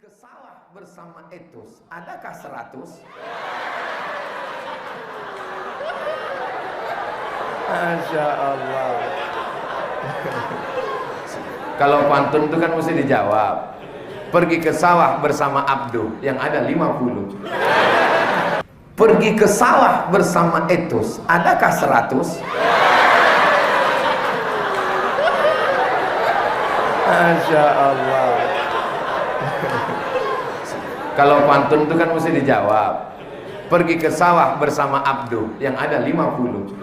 ke sawah bersama etus, adakah 100? Masya Allah. Kalau pantun itu kan mesti dijawab. Pergi ke sawah bersama Abdu, yang ada 50. Pergi ke sawah bersama etus, adakah 100? Masya Allah. Kalau pantun itu kan mesti dijawab. Pergi ke sawah bersama Abdu, yang ada 50.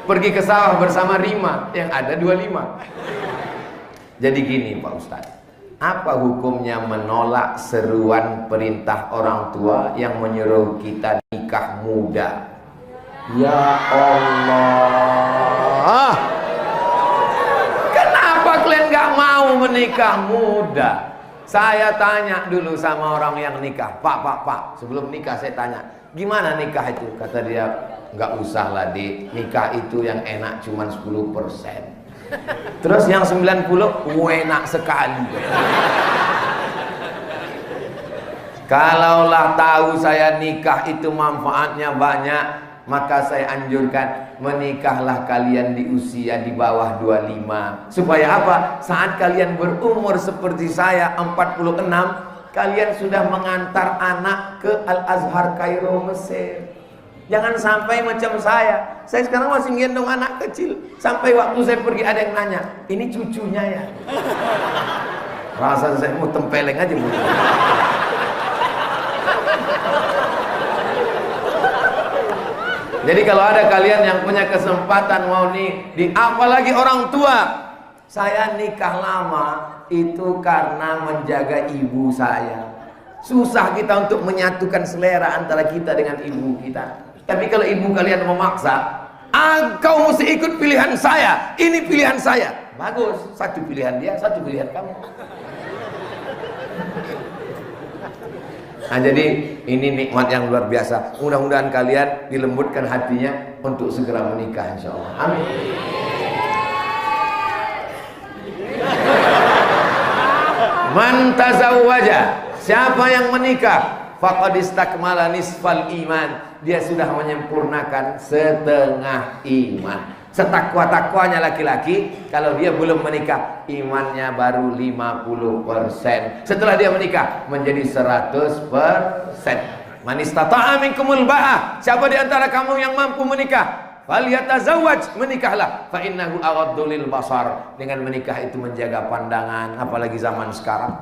Pergi ke sawah bersama Rima, yang ada 25. Jadi gini Pak Ustadz, apa hukumnya menolak seruan perintah orang tua yang menyuruh kita nikah muda? Ya Allah, kenapa kalian gak mau menikah muda? Saya tanya dulu sama orang yang nikah, Pak, sebelum nikah saya tanya, gimana nikah itu? Kata dia, nggak usah lah Dik, nikah itu yang enak cuma 10%. Terus yang 90, enak sekali. Kalaulah tahu saya nikah itu manfaatnya banyak, maka saya anjurkan menikahlah kalian di usia di bawah 25. Supaya apa? Saat kalian berumur seperti saya 46, kalian sudah mengantar anak ke Al-Azhar Kairo Mesir. Jangan sampai macam saya sekarang masih gendong anak kecil. Sampai waktu saya pergi ada yang nanya, ini cucunya ya? Rasa saya mau tempeleng aja. Jadi kalau ada kalian yang punya kesempatan mau apalagi orang tua, saya nikah lama itu karena menjaga ibu saya. Susah kita untuk menyatukan selera antara kita dengan ibu kita. Tapi kalau ibu kalian memaksa, kau mesti ikut pilihan saya, ini pilihan saya. Bagus, satu pilihan dia, satu pilihan kamu. Nah jadi ini nikmat yang luar biasa. Mudah-mudahan kalian dilembutkan hatinya untuk segera menikah insya Allah. Amin. Man tazawwaja, siapa yang menikah, faqad istakmala nisfal iman, dia sudah menyempurnakan setengah iman. Setakwa-takwanya laki-laki, kalau dia belum menikah, imannya baru 50%. Setelah dia menikah, menjadi 100%. Man istata'a minkumul ba'ah, siapa di antara kamu yang mampu menikah, falyatazawwaj, menikahlah. Fa innahu aghaddu lil basar, dengan menikah itu menjaga pandangan. Apalagi zaman sekarang,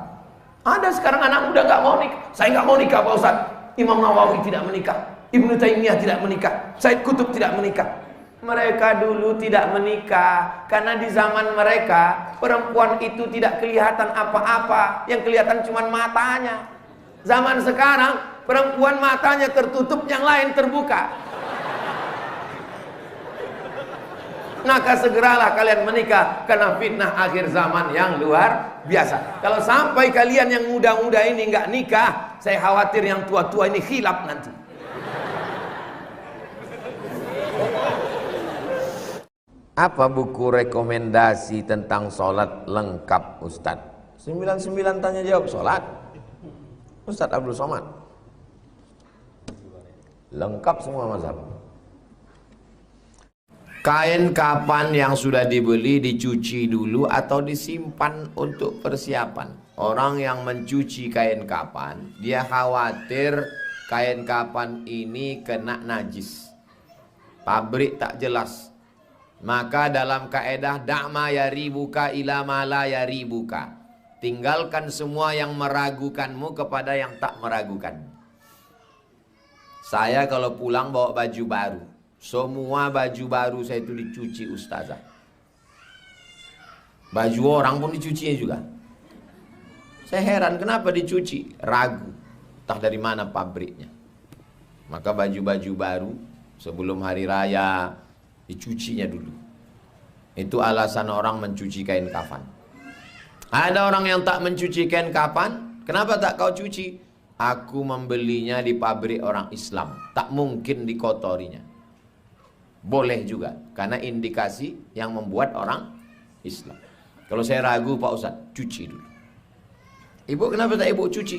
ada sekarang anak muda gak mau nikah. Saya gak mau nikah Pak Ustaz. Imam Nawawi tidak menikah, Ibnu Taimiyah tidak menikah, Said Qutb tidak menikah. Mereka dulu tidak menikah karena di zaman mereka perempuan itu tidak kelihatan apa-apa, yang kelihatan cuma matanya. Zaman sekarang perempuan matanya tertutup, yang lain terbuka. Maka segeralah kalian menikah karena fitnah akhir zaman yang luar biasa. Kalau sampai kalian yang muda-muda ini nggak nikah, saya khawatir yang tua-tua ini khilaf nanti. Apa buku rekomendasi tentang sholat lengkap Ustadz? 99 tanya jawab sholat Ustadz Abdul Somad. Lengkap semua mazhab. Kain kapan yang sudah dibeli dicuci dulu atau disimpan untuk persiapan? Orang yang mencuci kain kapan, dia khawatir kain kapan ini kena najis, pabrik tak jelas. Maka dalam kaedah da'ma yaribuka ila ma la yaribuka, tinggalkan semua yang meragukanmu kepada yang tak meragukan. Saya kalau pulang bawa baju baru, semua baju baru saya itu dicuci ustazah. Baju orang pun dicucinya juga. Saya heran kenapa dicuci, ragu entah dari mana pabriknya. Maka baju-baju baru sebelum hari raya dicucinya dulu. Itu alasan orang mencuci kain kafan. Ada orang yang tak mencuci kain kafan, kenapa tak kau cuci? Aku membelinya di pabrik orang Islam, tak mungkin dikotorinya. Boleh juga, karena indikasi yang membuat orang Islam. Kalau saya ragu Pak Ustadz, cuci dulu. Ibu kenapa tak ibu cuci?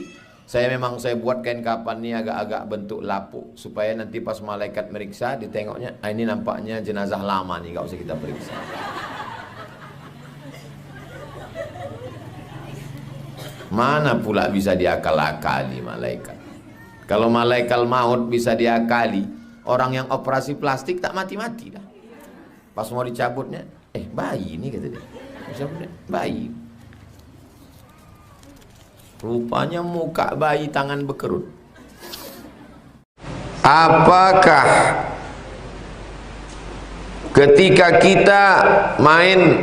Saya buat kain kapan ini agak-agak bentuk lapuk supaya nanti pas malaikat meriksa ditengoknya, ini nampaknya jenazah lama nih, gak usah kita periksa. Mana pula bisa diakal-akali malaikat? Kalau malaikat maut bisa diakali, orang yang operasi plastik tak mati-mati dah. Pas mau dicabutnya, bayi ini kata dia. Bayi. Rupanya muka bayi, tangan berkerut. Apakah ketika kita main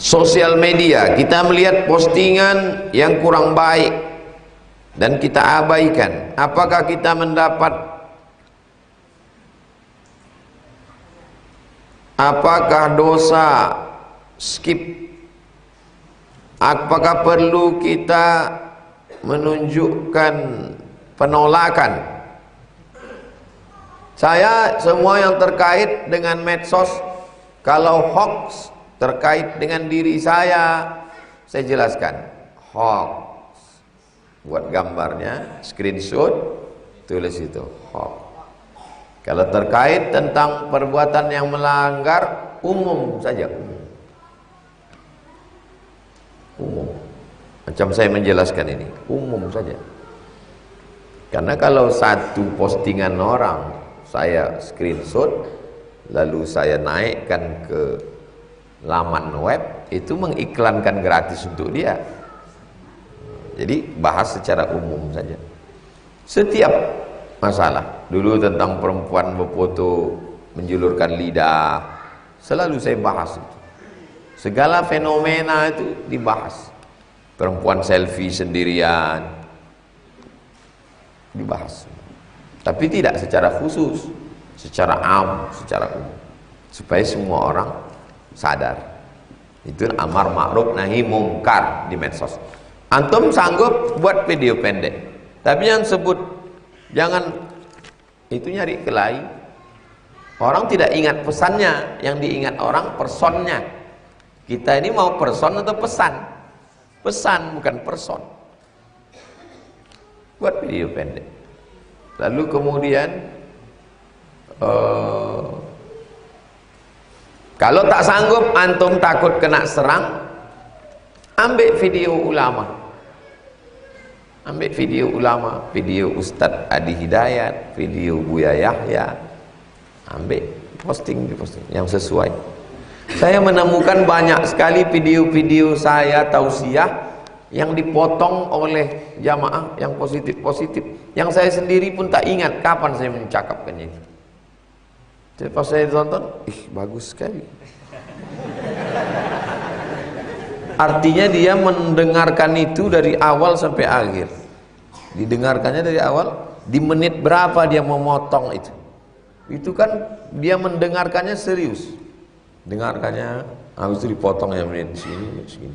sosial media, kita melihat postingan yang kurang baik dan kita abaikan, apakah kita mendapat, apakah dosa skip? Apakah perlu kita menunjukkan penolakan? Saya semua yang terkait dengan medsos, kalau hoax terkait dengan diri saya jelaskan. Hoax, buat gambarnya, screenshot, tulis itu hoax. Kalau terkait tentang perbuatan yang melanggar, umum saja, umum. Macam saya menjelaskan ini, umum saja. Karena kalau satu postingan orang saya screenshot lalu saya naikkan ke laman web, itu mengiklankan gratis untuk dia. Jadi bahas secara umum saja. Setiap masalah, dulu tentang perempuan berfoto menjulurkan lidah, selalu saya bahas itu. Segala fenomena itu dibahas. Perempuan selfie sendirian dibahas. Tapi tidak secara khusus, secara am, secara umum. Supaya semua orang sadar. Itu amar ma'ruf nahi mungkar di medsos. Antum sanggup buat video pendek, tapi yang sebut, jangan itu nyari kelahi. Orang tidak ingat pesannya, yang diingat orang personnya. Kita ini mau person atau pesan? Pesan, bukan person. Buat video pendek. Lalu kemudian kalau tak sanggup, antum takut kena serang, ambil video ulama. Ambil video ulama, video Ustadz Adi Hidayat, video Buya Yahya. Ambil, posting yang sesuai. Saya menemukan banyak sekali video-video saya tausiah yang dipotong oleh jamaah yang positif-positif, yang saya sendiri pun tak ingat kapan saya mencakapkannya. Jadi pas saya tonton, bagus sekali. Artinya dia mendengarkan itu dari awal sampai akhir. Didengarkannya dari awal, di menit berapa dia memotong itu. Itu kan dia mendengarkannya serius. Dengarkannya, habis itu dipotong ya menit segini.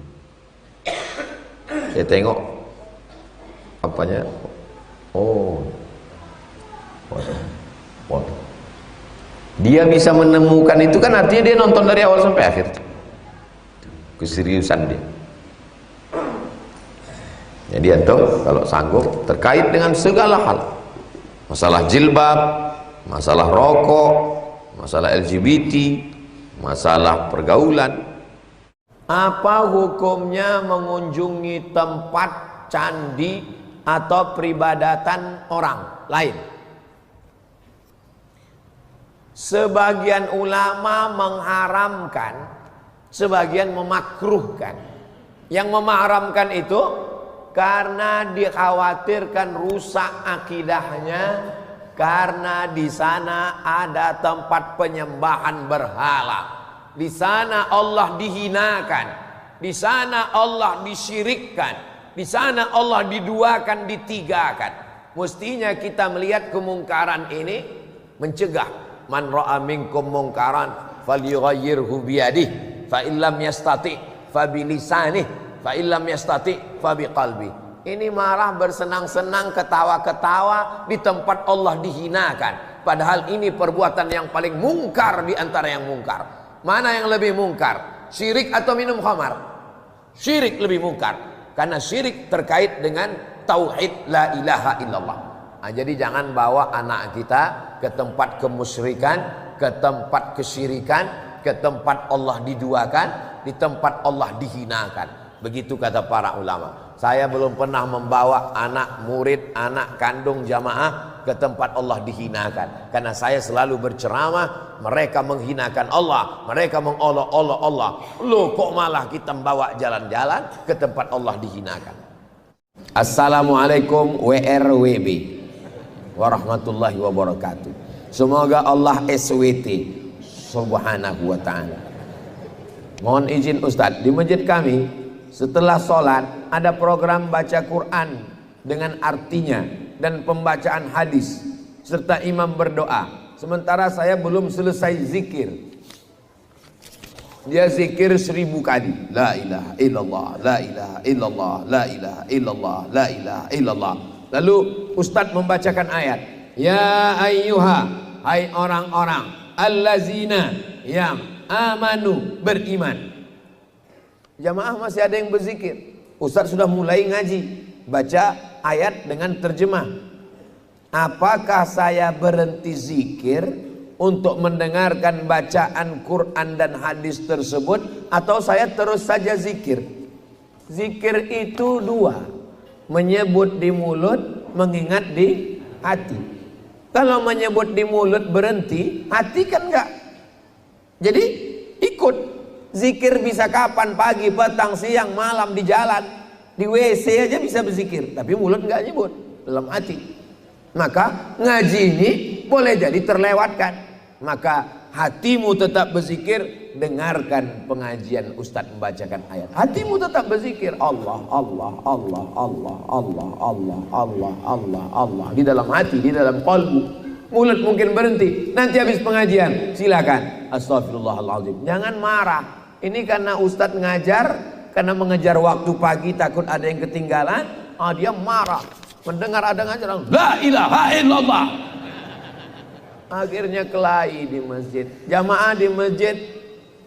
Saya tengok apanya, potong. Dia bisa menemukan itu kan artinya dia nonton dari awal sampai akhir. Keseriusan dia. Jadi antum kalau sanggup terkait dengan segala hal, masalah jilbab, masalah rokok, masalah LGBT, masalah pergaulan, apa hukumnya mengunjungi tempat candi atau peribadatan orang lain? Sebagian ulama mengharamkan, sebagian memakruhkan. Yang mengharamkan itu karena dikhawatirkan rusak akidahnya, karena di sana ada tempat penyembahan berhala. Di sana Allah dihinakan, di sana Allah disyirikkan, di sana Allah diduakan, ditigakan. Mestinya kita melihat kemungkaran ini, mencegah. Man ra'a minkum mungkaran falyughayyirhu biyadihi, fa illam yastati fa bilisanihi, fa illam yastati fa biqalbi. Ini marah bersenang-senang, ketawa-ketawa di tempat Allah dihinakan. Padahal ini perbuatan yang paling mungkar di antara yang mungkar. Mana yang lebih mungkar? Syirik atau minum khamar? Syirik lebih mungkar. Karena syirik terkait dengan tauhid la ilaha illallah. Nah, jadi jangan bawa anak kita ke tempat kemusyrikan, ke tempat kesyirikan, ke tempat Allah diduakan, di tempat Allah dihinakan. Begitu kata para ulama. Saya belum pernah membawa anak murid, anak kandung jamaah ke tempat Allah dihinakan. Karena saya selalu berceramah, mereka menghinakan Allah, mereka mengolok-olok Allah. Loh, kok malah kita membawa jalan-jalan ke tempat Allah dihinakan. Assalamualaikum WRWB warahmatullahi wabarakatuh. Semoga Allah SWT subhanahu wa ta'ala. Mohon izin Ustadz, di masjid kami setelah sholat ada program baca Quran dengan artinya dan pembacaan hadis serta imam berdoa. Sementara saya belum selesai zikir. Dia zikir 1000 kali. La ilaha illallah, la ilaha illallah, la ilaha illallah, la ilaha illallah. Lalu Ustadz membacakan ayat. Ya ayyuha, hai orang-orang allazina yang amanu, beriman. Jamaah masih ada yang berzikir. Ustadz sudah mulai ngaji, baca ayat dengan terjemah. Apakah saya berhenti zikir untuk mendengarkan bacaan Quran dan hadis tersebut, atau saya terus saja zikir? Zikir itu dua, menyebut di mulut, mengingat di hati. Kalau menyebut di mulut berhenti, hati kan enggak. Jadi ikut. Zikir bisa kapan, pagi, petang, siang, malam, di jalan, di WC aja bisa berzikir, tapi mulut enggak nyebut, dalam hati. Maka ngaji ini boleh jadi terlewatkan. Maka hatimu tetap berzikir, dengarkan pengajian Ustadz membacakan ayat. Hatimu tetap berzikir Allah, Allah, Allah, Allah, Allah, Allah, Allah, Allah, Allah, di dalam hati, di dalam qalbu. Mulut mungkin berhenti, nanti habis pengajian silakan astagfirullahaladzim. Jangan marah. Ini karena Ustadz ngajar, karena mengejar waktu pagi takut ada yang ketinggalan, dia marah. Mendengar ada ngajar, la ilaha illallah. Akhirnya kelahi di masjid. Jamaah di masjid,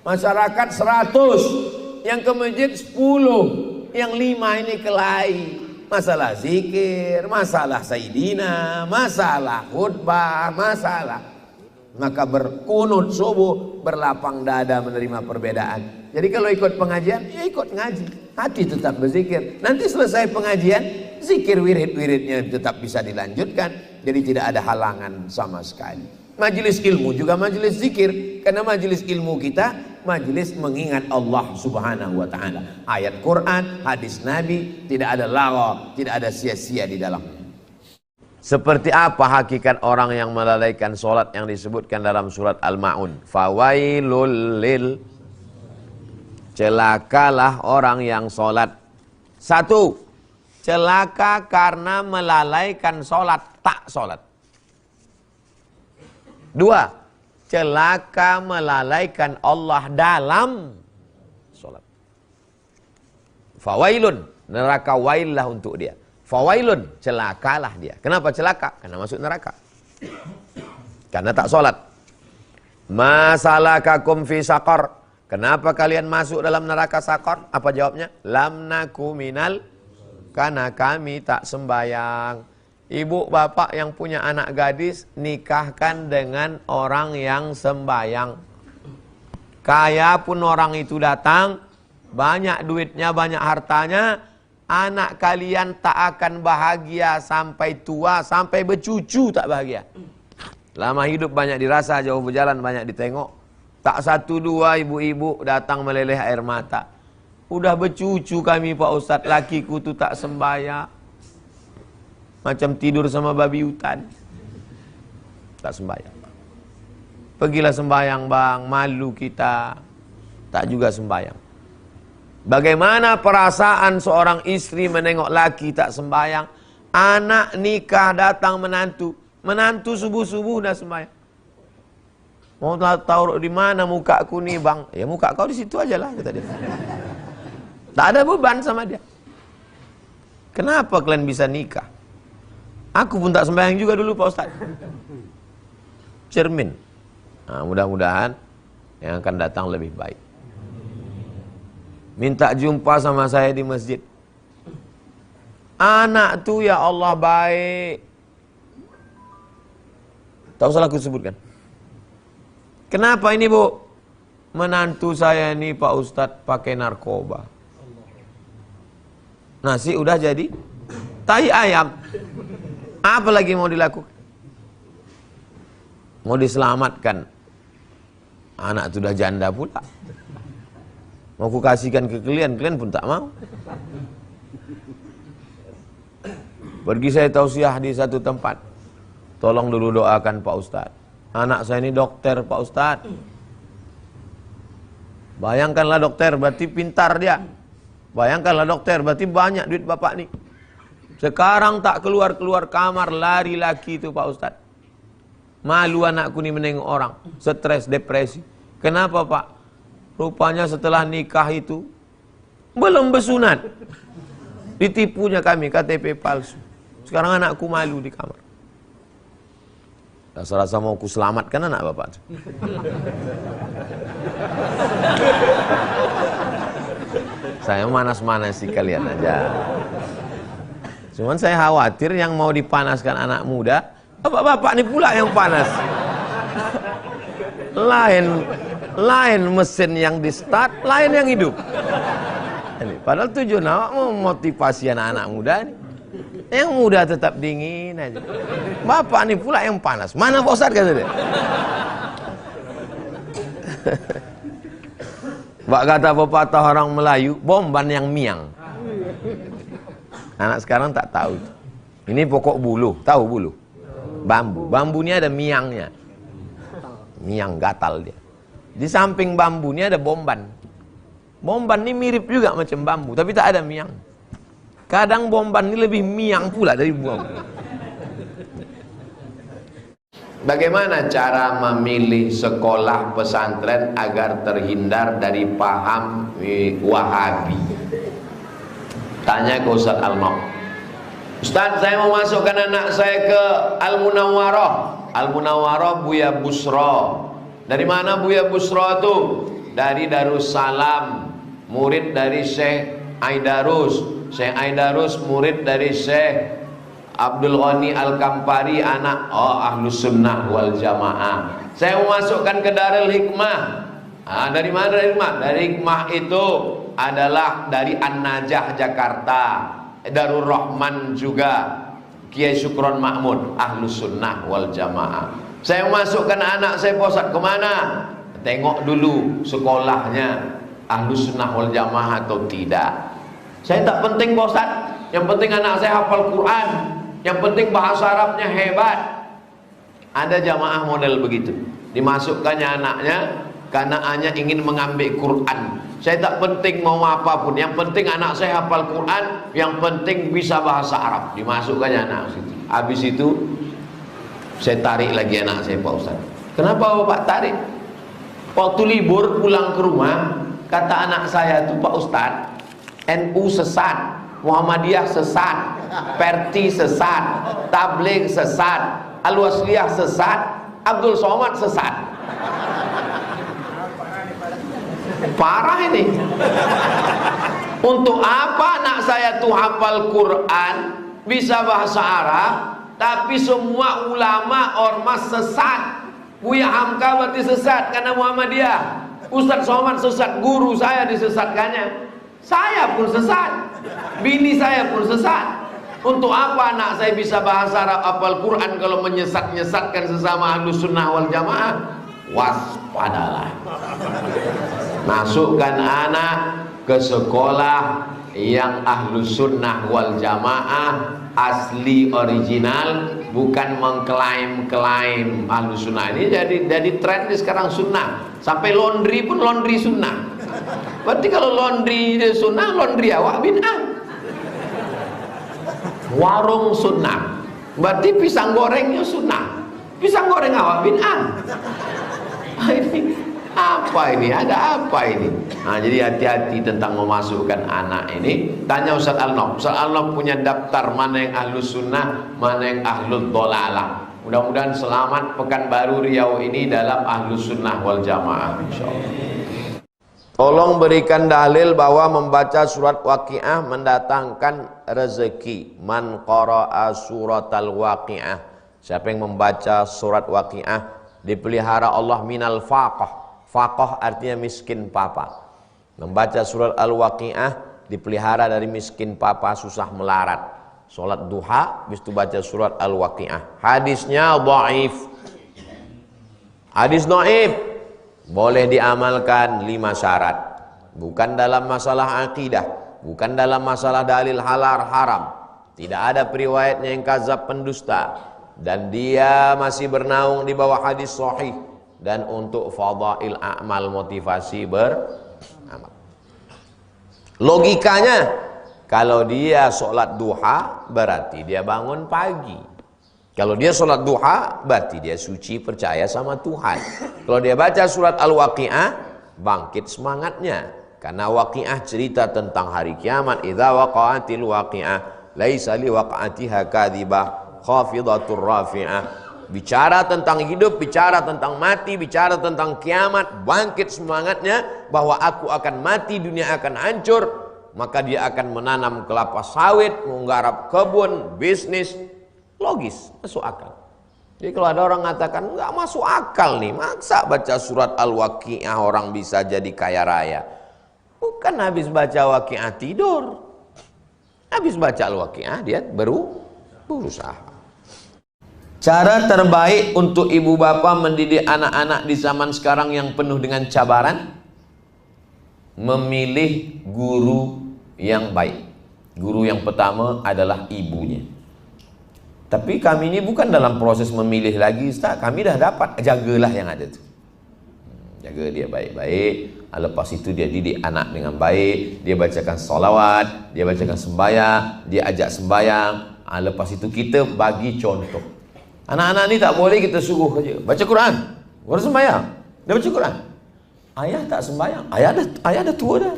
masyarakat 100, yang ke masjid 10, yang 5 ini kelahi. Masalah zikir, masalah sayyidina, masalah khutbah, masalah. Maka berkunut subuh, berlapang dada menerima perbedaan. Jadi kalau ikut pengajian, ya ikut ngaji, hati tetap berzikir. Nanti selesai pengajian, zikir wirid-wiridnya tetap bisa dilanjutkan. Jadi tidak ada halangan sama sekali. Majelis ilmu juga majelis zikir, karena majelis ilmu kita majelis mengingat Allah subhanahu wa ta'ala. Ayat Quran, hadis Nabi, tidak ada lagha, tidak ada sia-sia di dalamnya. Seperti apa hakikat orang yang melalaikan sholat yang disebutkan dalam surat Al-Ma'un? Fawailul lil, celakalah orang yang sholat. 1, celaka karena melalaikan sholat, tak sholat. 2, celaka melalaikan Allah dalam sholat. Fawailun, neraka waillah untuk dia. Fawailun, celakalah dia. Kenapa celaka? Karena masuk neraka. Karena tak sholat. Masalakakum fi saqar. Kenapa kalian masuk dalam neraka saqar? Apa jawabnya? Lam naku minal, karena kami tak sembayang. Ibu bapak yang punya anak gadis, nikahkan dengan orang yang sembayang. Kaya pun orang itu datang, banyak duitnya, banyak hartanya, anak kalian tak akan bahagia sampai tua, sampai bercucu tak bahagia. Lama hidup banyak dirasa, jauh berjalan banyak ditengok. Tak 1, 2 ibu-ibu datang meleleh air mata. Udah bercucu kami Pak Ustadz, lakiku tu tak sembahyang. Macam tidur sama babi hutan. Tak sembahyang. Pergilah sembahyang bang, malu kita. Tak juga sembahyang. Bagaimana perasaan seorang istri menengok laki tak sembahyang? Anak nikah datang menantu, menantu subuh-subuh dah sembahyang. Mau taruh di mana muka aku nih bang? Ya muka kau di situ aja lah kata dia. Tak ada beban sama dia. Kenapa kalian bisa nikah? Aku pun tak sembahyang juga dulu Pak Ustaz. Cermin. Nah, mudah-mudahan yang akan datang lebih baik. Minta jumpa sama saya di masjid. Anak tuh ya Allah baik. Tak usah aku sebutkan. Kenapa ini bu? Menantu saya ini Pak Ustadz pakai narkoba. Nasi udah jadi tai ayam. Apa lagi mau dilakukan? Mau diselamatkan. Anak sudah janda pula. Mau ku kasihkan ke kalian pun tak mau. Pergi saya tausiah di satu tempat. Tolong dulu doakan Pak Ustadz. Anak saya ini dokter Pak Ustadz. Bayangkanlah dokter, berarti pintar dia. Bayangkanlah dokter, berarti banyak duit bapak nih. Sekarang tak keluar-keluar kamar, lari laki itu Pak Ustadz. Malu anakku nih menengok orang. Stres, depresi. Kenapa Pak? Rupanya setelah nikah itu belum bersunat. Ditipunya kami, KTP palsu. Sekarang anakku malu di kamar. Rasa-rasa mau ku selamatkan anak bapak. Saya manas-manasi kalian aja. Cuman saya khawatir yang mau dipanaskan anak muda, bapak-bapak ini pula yang panas. Lain mesin yang di start, lain yang hidup. Padahal tujuan awak mau motivasi anak-anak muda nih. Yang muda tetap dingin aja. Bapak ini pula yang panas. Mana Pak Ustadz kata dia? Bak kata pepatah orang Melayu, bomban yang miang. Anak sekarang tak tahu itu. Ini pokok buluh, tahu buluh? Bambu. Bambu ini ada miangnya. Miang gatal dia. Di samping bambu ini ada bomban. Bomban ini mirip juga macam bambu, tapi tak ada miang. Kadang bomban ini lebih miang pula dari bambu. Bagaimana cara memilih sekolah pesantren agar terhindar dari paham Wahabi? Tanya ke Ustaz Al-Nok. Ustaz, saya mau masukkan anak saya ke Al-Munawwarah. Al-Munawwarah Buya Busra. Dari mana Buya Busra itu? Dari Darussalam, murid dari Syekh Aidarus. Syekh Aidarus murid dari Syekh Abdul Ghani Al-Kampari, anak Ahlus Sunnah wal Jamaah. Saya memasukkan ke Darul Hikmah. Dari mana Darul Hikmah? Dari Hikmah itu adalah dari An-Najah Jakarta. Darul Rahman juga Kiai Syukron Mahmud, Ahlus Sunnah wal Jamaah. Saya memasukkan anak saya Posat kemana? Tengok dulu sekolahnya Ahlus Sunnah wal Jamaah atau tidak. Saya tak penting Posat, yang penting anak saya hafal Quran, yang penting bahasa Arabnya hebat. Ada jamaah model begitu, dimasukkannya anaknya karena hanya ingin mengambil Quran. Saya tak penting mau apapun, yang penting anak saya hafal Quran, yang penting bisa bahasa Arab. Dimasukkannya anak situ. Habis itu saya tarik lagi anak saya Pak Ustaz. Kenapa Bapak tarik? Waktu libur pulang ke rumah, kata anak saya tuh, Pak Ustaz, NU sesat, Muhammadiyah sesat, Perti sesat, Tabligh sesat, Al-Wasliyah sesat, Abdul Somad sesat. Parah ini. Untuk apa anak saya tuh hafal Quran, bisa bahasa Arab, tapi semua ulama ormas sesat. Buya Hamka berarti sesat karena Muhammadiyah. Ustadz Somad sesat, guru saya disesatkannya. Saya pun sesat, bini saya pun sesat. Untuk apa anak saya bisa bahasa Arab, hafal Quran kalau menyesat-nyesatkan sesama Ahlus Sunnah wal Jamaah? Waspadalah. Masukkan anak ke sekolah yang Ahlus Sunnah wal Jamaah asli original, bukan mengklaim-klaim Ahlus Sunnah. Ini jadi tren sekarang sunnah. Sampai laundry pun laundry sunnah. Berarti kalau laundry sunnah, laundry awak bid'ah. Warung sunnah, berarti pisang gorengnya sunnah. Pisang goreng awak bid'ah. Ini apa ini? Ada apa ini? Nah, jadi hati-hati tentang memasukkan anak ini. Tanya Ustaz Al-Nok. Ustaz Al-Nok punya daftar mana yang Ahlus Sunnah, mana yang Ahlul Dhalalah. Mudah-mudahan selamat Pekanbaru Riau ini dalam Ahlus Sunnah wal Jamaah, insyaallah. Tolong berikan dalil bahwa membaca surat Waqiah mendatangkan rezeki. Man qara'a suratal Waqiah. Siapa yang membaca surat Waqiah dipelihara Allah minal faqah. Faqah artinya miskin papa. Membaca surat Al-Waqiah dipelihara dari miskin papa, susah melarat. Salat duha habis itu baca surat Al-Waqiah. Hadisnya dhaif. Hadis dhaif. Boleh diamalkan 5 syarat. Bukan dalam masalah akidah, bukan dalam masalah dalil halal haram. Tidak ada periwayatnya yang kadzab pendusta, dan dia masih bernaung di bawah hadis sahih. Dan untuk fadail a'mal, motivasi beramal. Logikanya, kalau dia sholat duha berarti dia bangun pagi. Kalau dia sholat duha, berarti dia suci, percaya sama Tuhan. Kalau dia baca surat Al-Waqiah, bangkit semangatnya. Karena Waqiah cerita tentang hari kiamat. Idza waqa'atil waqi'ah, laisa li waqa'atiha kadhibah, khafidatur rafi'ah. Bicara tentang hidup, bicara tentang mati, bicara tentang kiamat, bangkit semangatnya bahwa aku akan mati, dunia akan hancur. Maka dia akan menanam kelapa sawit, menggarap kebun, bisnis. Logis, masuk akal. Jadi kalau ada orang mengatakan nggak masuk akal nih, maksa baca surat Al-Waqiah orang bisa jadi kaya raya. Bukan habis baca Waqiah tidur, habis baca Al-Waqiah dia berusaha. Cara terbaik untuk ibu bapak mendidik anak-anak di zaman sekarang yang penuh dengan cabaran, memilih guru yang baik. Guru yang pertama adalah ibunya. Tapi kami ini bukan dalam proses memilih lagi, Ustaz. Kami dah dapat, jagalah yang ada tu. Jaga dia baik-baik. Lepas itu dia didik anak dengan baik. Dia bacakan salawat, dia bacakan sembahyang, dia ajak sembahyang. Lepas itu kita bagi contoh. Anak-anak ni tak boleh kita suruh saja. Baca Quran, baru sembahyang. Dia baca Quran. Ayah tak sembahyang. Ayah dah tua dah.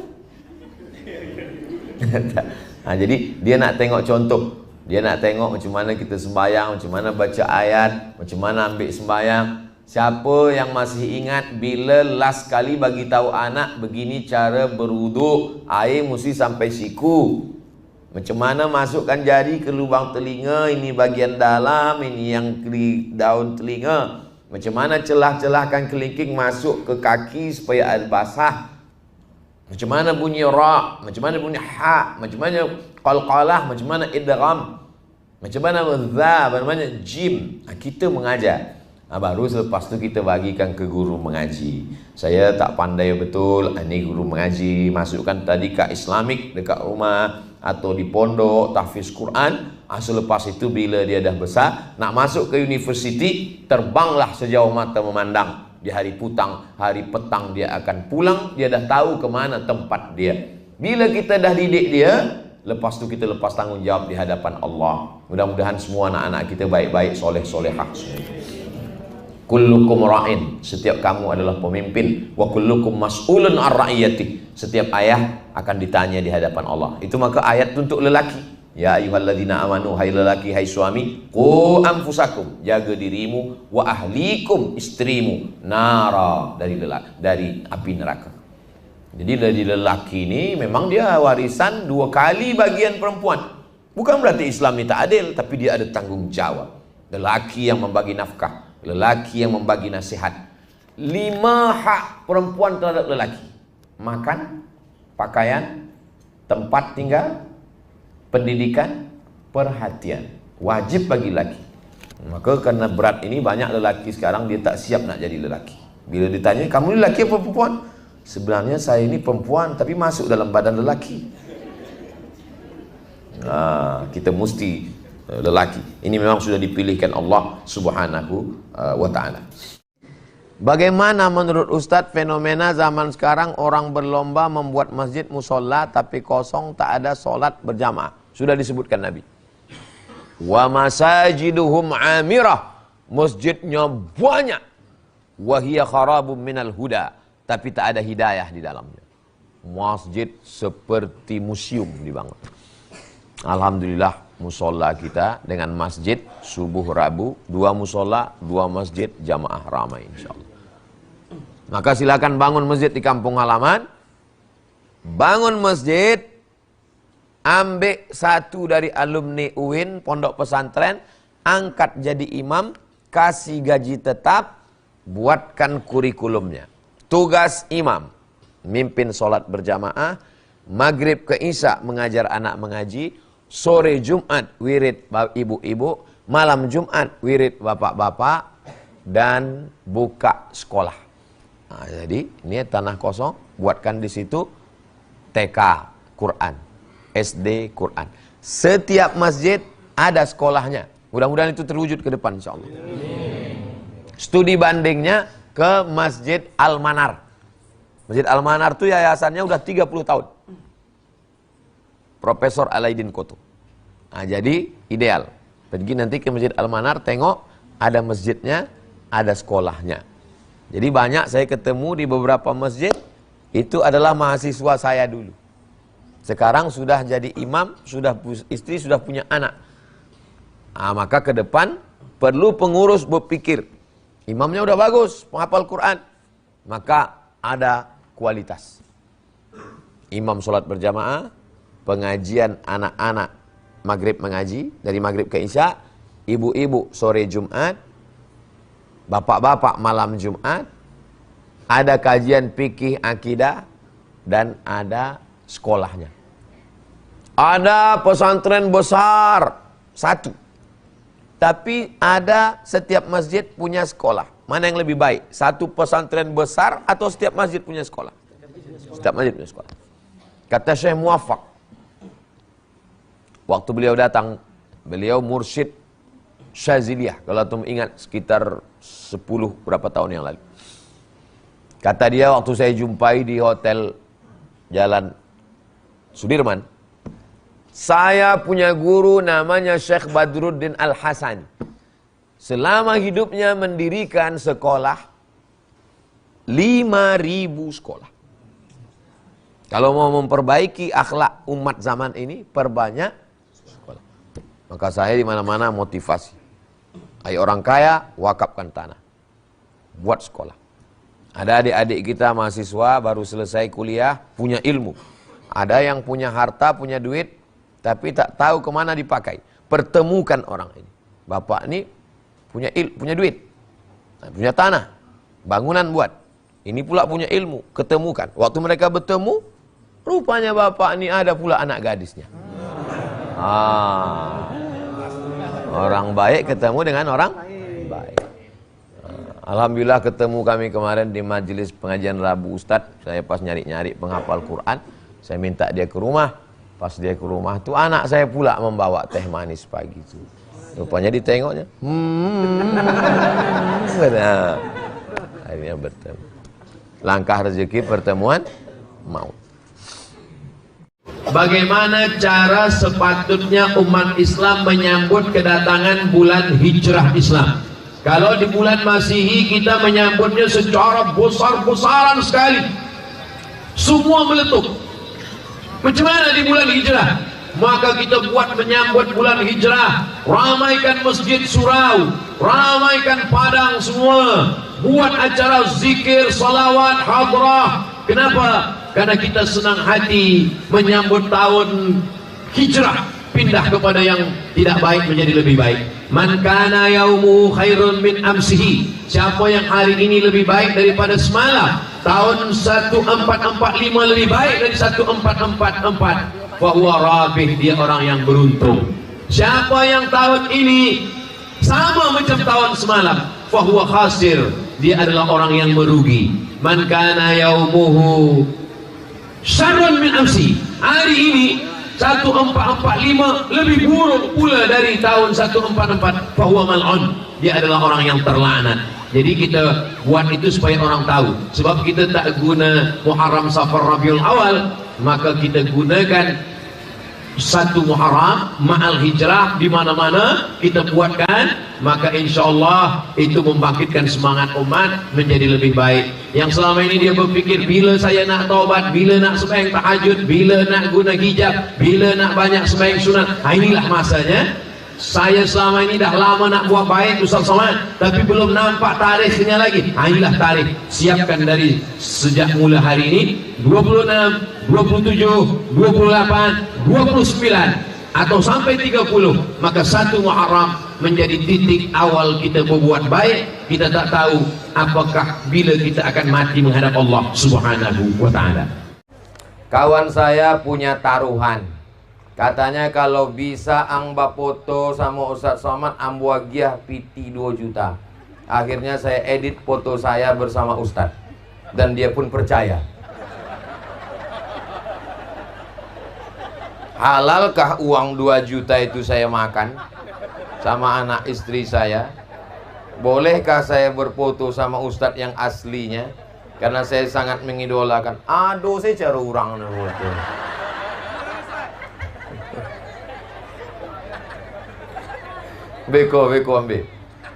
Jadi dia nak tengok contoh. Dia nak tengok macam mana kita sembahyang, macam mana baca ayat, macam mana ambil sembahyang. Siapa yang masih ingat bila last kali bagi tahu anak begini cara berwuduk, air mesti sampai siku. Macam mana masukkan jari ke lubang telinga, ini bagian dalam, ini yang di daun telinga. Macam mana celah-celahkan kelingking masuk ke kaki supaya ada basah. Macam mana bunyi ra, macam mana bunyi ha, macam mana qalqalah, macam mana idgham, macam mana dha, macam mana jim. Kita mengajar. Baru selepas tu kita bagikan ke guru mengaji. Saya tak pandai betul, ini guru mengaji, masukkan tadika Islamik dekat rumah atau di pondok tahfiz Quran. Selepas itu bila dia dah besar, nak masuk ke universiti, terbanglah sejauh mata memandang. Di hari petang dia akan pulang, dia dah tahu ke mana tempat dia. Bila kita dah didik dia, lepas tu kita lepas tanggungjawab di hadapan Allah. Mudah-mudahan semua anak-anak kita baik-baik, soleh-solehah. Kullukum ra'in, setiap kamu adalah pemimpin. Wa kullukum mas'ulun ar-ra'iyati, setiap ayah akan ditanya di hadapan Allah. Itu maka ayat untuk lelaki. Ya ayyuhalladzina amanu, hai lelaki, hai suami, qu anfusakum, jaga dirimu, wa ahlikum, istrimu, nara, dari api neraka. Jadi dari lelaki ini memang dia warisan 2 kali bagian perempuan. Bukan berarti Islam ini tak adil, tapi dia ada tanggung jawab. Lelaki yang membagi nafkah, lelaki yang membagi nasihat. 5 hak perempuan terhadap lelaki: makan, pakaian, tempat tinggal, pendidikan, perhatian. Wajib bagi lelaki. Maka karena berat ini banyak lelaki sekarang dia tak siap nak jadi lelaki. Bila ditanya, kamu ni lelaki apa perempuan? Sebenarnya saya ini perempuan tapi masuk dalam badan lelaki. Kita mesti lelaki. Ini memang sudah dipilihkan Allah Subhanahu wa ta'ala. Bagaimana menurut Ustadz fenomena zaman sekarang orang berlomba membuat masjid musola tapi kosong, tak ada solat berjamaah? Sudah disebutkan Nabi. Wa masajiduhum amirah, masjidnya banyak. Wa hiya kharabun minal huda, tapi tak ada hidayah di dalamnya. Masjid seperti museum dibangun. Alhamdulillah musola kita dengan masjid subuh Rabu, 2 musola, 2 masjid, jamaah ramai insyaallah. Maka silakan bangun masjid di kampung halaman, bangun masjid, ambil satu dari alumni UIN, pondok pesantren, angkat jadi imam, kasih gaji tetap, buatkan kurikulumnya. Tugas imam, mimpin sholat berjamaah, maghrib ke isya mengajar anak mengaji, sore Jumat wirid ibu-ibu, malam Jumat wirid bapak-bapak, dan buka sekolah. Nah, jadi ini tanah kosong, buatkan di situ TK Quran, SD Quran. Setiap masjid ada sekolahnya. Mudah-mudahan itu terwujud ke depan insyaallah. Studi bandingnya ke Masjid Al-Manar. Masjid Al-Manar itu yayasannya udah 30 tahun. Profesor Alaidin Koto. Nah, jadi ideal. Pergi nanti ke Masjid Al-Manar, tengok ada masjidnya, ada sekolahnya. Jadi banyak saya ketemu di beberapa masjid, itu adalah mahasiswa saya dulu. Sekarang sudah jadi imam, sudah istri, sudah punya anak. Nah, maka ke depan perlu pengurus berpikir, imamnya udah bagus, penghafal Quran, maka ada kualitas. Imam sholat berjamaah, pengajian anak-anak maghrib mengaji, dari maghrib ke isya, ibu-ibu sore Jumat, bapak-bapak malam Jumat, ada kajian fikih akidah, dan ada sekolahnya. Ada pesantren besar, satu. Tapi ada setiap masjid punya sekolah. Mana yang lebih baik? Satu pesantren besar atau setiap masjid punya sekolah? Setiap masjid punya sekolah. Kata Syekh Muwaffaq, waktu beliau datang, beliau mursyid Syaziliyah, kalau antum ingat, sekitar 10 berapa tahun yang lalu. Kata dia, waktu saya jumpai di hotel Jalan Sudirman, saya punya guru namanya Syekh Badruddin Al-Hasan. Selama hidupnya mendirikan sekolah 5.000 sekolah. Kalau mau memperbaiki akhlak umat zaman ini, perbanyak sekolah. Maka saya di mana-mana motivasi. Ayo orang kaya, wakafkan tanah. Buat sekolah. Ada adik-adik kita mahasiswa baru selesai kuliah, punya ilmu. Ada yang punya harta, punya duit, tapi tak tahu kemana dipakai. Pertemukan orang ini. Bapak ini punya duit, punya tanah, bangunan buat. Ini pula punya ilmu, ketemukan. Waktu mereka bertemu, rupanya bapak ini ada pula anak gadisnya. Orang baik ketemu dengan orang baik. Alhamdulillah ketemu kami kemarin di majelis pengajian Rabu Ustadz. Saya pas nyari-nyari penghafal Quran, saya minta dia ke rumah. Pas dia ke rumah tuh anak saya pula membawa teh manis pagi itu. Rupanya ditengoknya. Akhirnya bertemu. Langkah rezeki, pertemuan maut. Bagaimana cara sepatutnya umat Islam menyambut kedatangan bulan hijrah Islam? Kalau di bulan Masihi kita menyambutnya secara besar-besaran sekali, semua meletup. Macam mana di bulan hijrah? Maka kita buat menyambut bulan hijrah, ramaikan masjid surau, ramaikan padang semua, buat acara zikir, salawat, hadrah. Kenapa? Karena kita senang hati menyambut tahun hijrah, pindah kepada yang tidak baik menjadi lebih baik. Man kana yaumu khairun min amsihi. Siapa yang hari ini lebih baik daripada semalam, tahun 1445 lebih baik dari 1444, fa huwa rabih, dia orang yang beruntung. Siapa yang tahun ini sama macam tahun semalam, fa huwa khasir, dia adalah orang yang merugi. Man kana yaumuhu syarrun min amsi, hari ini 1445 lebih buruk pula dari tahun 1444, fa huwa mal'un, dia adalah orang yang terlaknat. Jadi kita buat itu supaya orang tahu. Sebab kita tak guna Muharram, Safar, Rabiul Awal, maka kita gunakan 1 Muharram ma'al hijrah, di mana-mana kita buatkan, maka insyaallah itu membangkitkan semangat umat menjadi lebih baik. Yang selama ini dia berpikir, bila saya nak taubat, bila nak sembahyang tahajud, bila nak guna hijab, bila nak banyak sembahyang sunat, inilah masanya. Saya selama ini dah lama nak buat baik Ustaz Somad, tapi belum nampak tarikhnya lagi. Inilah tarikh, siapkan dari sejak mula hari ini, 26, 27, 28, 29 atau sampai 30, maka 1 Muharram menjadi titik awal kita berbuat baik. Kita tak tahu apakah bila kita akan mati menghadap Allah Subhanahu wa ta'ala. Kawan saya punya taruhan, katanya kalau bisa angba foto sama Ustaz Somad ambuagiah piti 2 juta. Akhirnya saya edit foto saya bersama Ustaz, dan dia pun percaya. Halalkah uang 2 juta itu saya makan sama anak istri saya? Bolehkah saya berfoto sama Ustadz yang aslinya? Karena saya sangat mengidolakan. Aduh, saya cara orang foto. Beko ambil.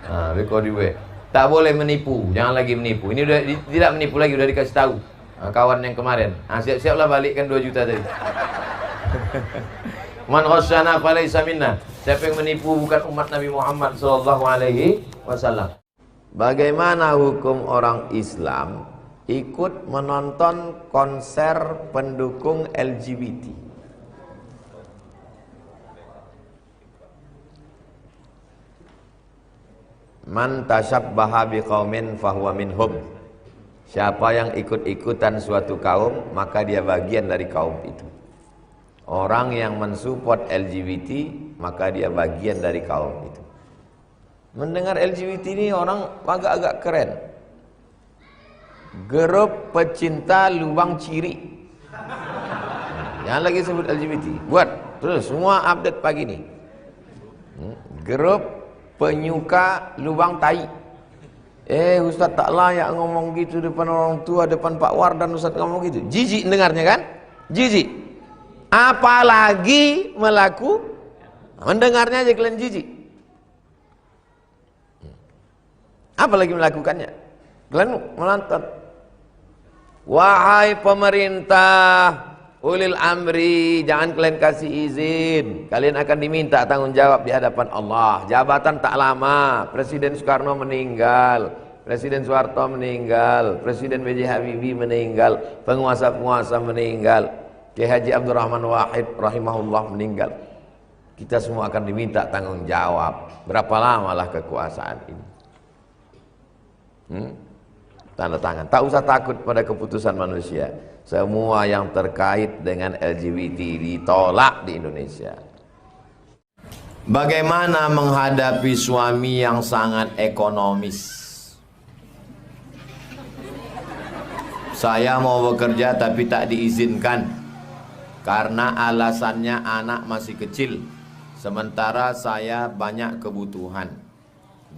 Nah, beko diwe. Tak boleh menipu, jangan lagi menipu. Ini udah tidak menipu lagi, udah dikasih tahu. Kawan yang kemarin. Siap-siaplah balikkan 2 juta tadi. Man ghasyana falaysa minna. Siapa yang menipu bukan umat Nabi Muhammad sallallahu alaihi wasallam. Bagaimana hukum orang Islam ikut menonton konser pendukung LGBT? Man tasyabbaha biqaumin fahuwa minhum. Siapa yang ikut-ikutan suatu kaum, maka dia bagian dari kaum itu. Orang yang mensupport LGBT, maka dia bagian dari kaum itu. Mendengar LGBT ini orang agak-agak keren. Grup pecinta lubang ciri. Jangan lagi sebut LGBT. Buat terus semua update pagi ini. Grup penyuka lubang tai. Ustaz tak layak ngomong gitu depan orang tua, depan Pak Wardan Ustaz ngomong gitu. Jijik dengarnya kan? Jijik. Apalagi mendengarnya aja kalian jijik. Apalagi melakukannya. Kalian menonton. Wahai pemerintah, ulil amri, jangan kalian kasih izin. Kalian akan diminta tanggung jawab di hadapan Allah. Jabatan tak lama. Presiden Soekarno meninggal, Presiden Soeharto meninggal, Presiden B.J. Habibie meninggal, penguasa-penguasa meninggal, Kiai Haji Abdurrahman Wahid rahimahullah meninggal. Kita semua akan diminta tanggung jawab. Berapa lama lah kekuasaan ini? Tanda tangan. Tak usah takut pada keputusan manusia. Semua yang terkait dengan LGBT ditolak di Indonesia. Bagaimana menghadapi suami yang sangat ekonomis? Saya mau bekerja tapi tak diizinkan karena alasannya anak masih kecil, sementara saya banyak kebutuhan.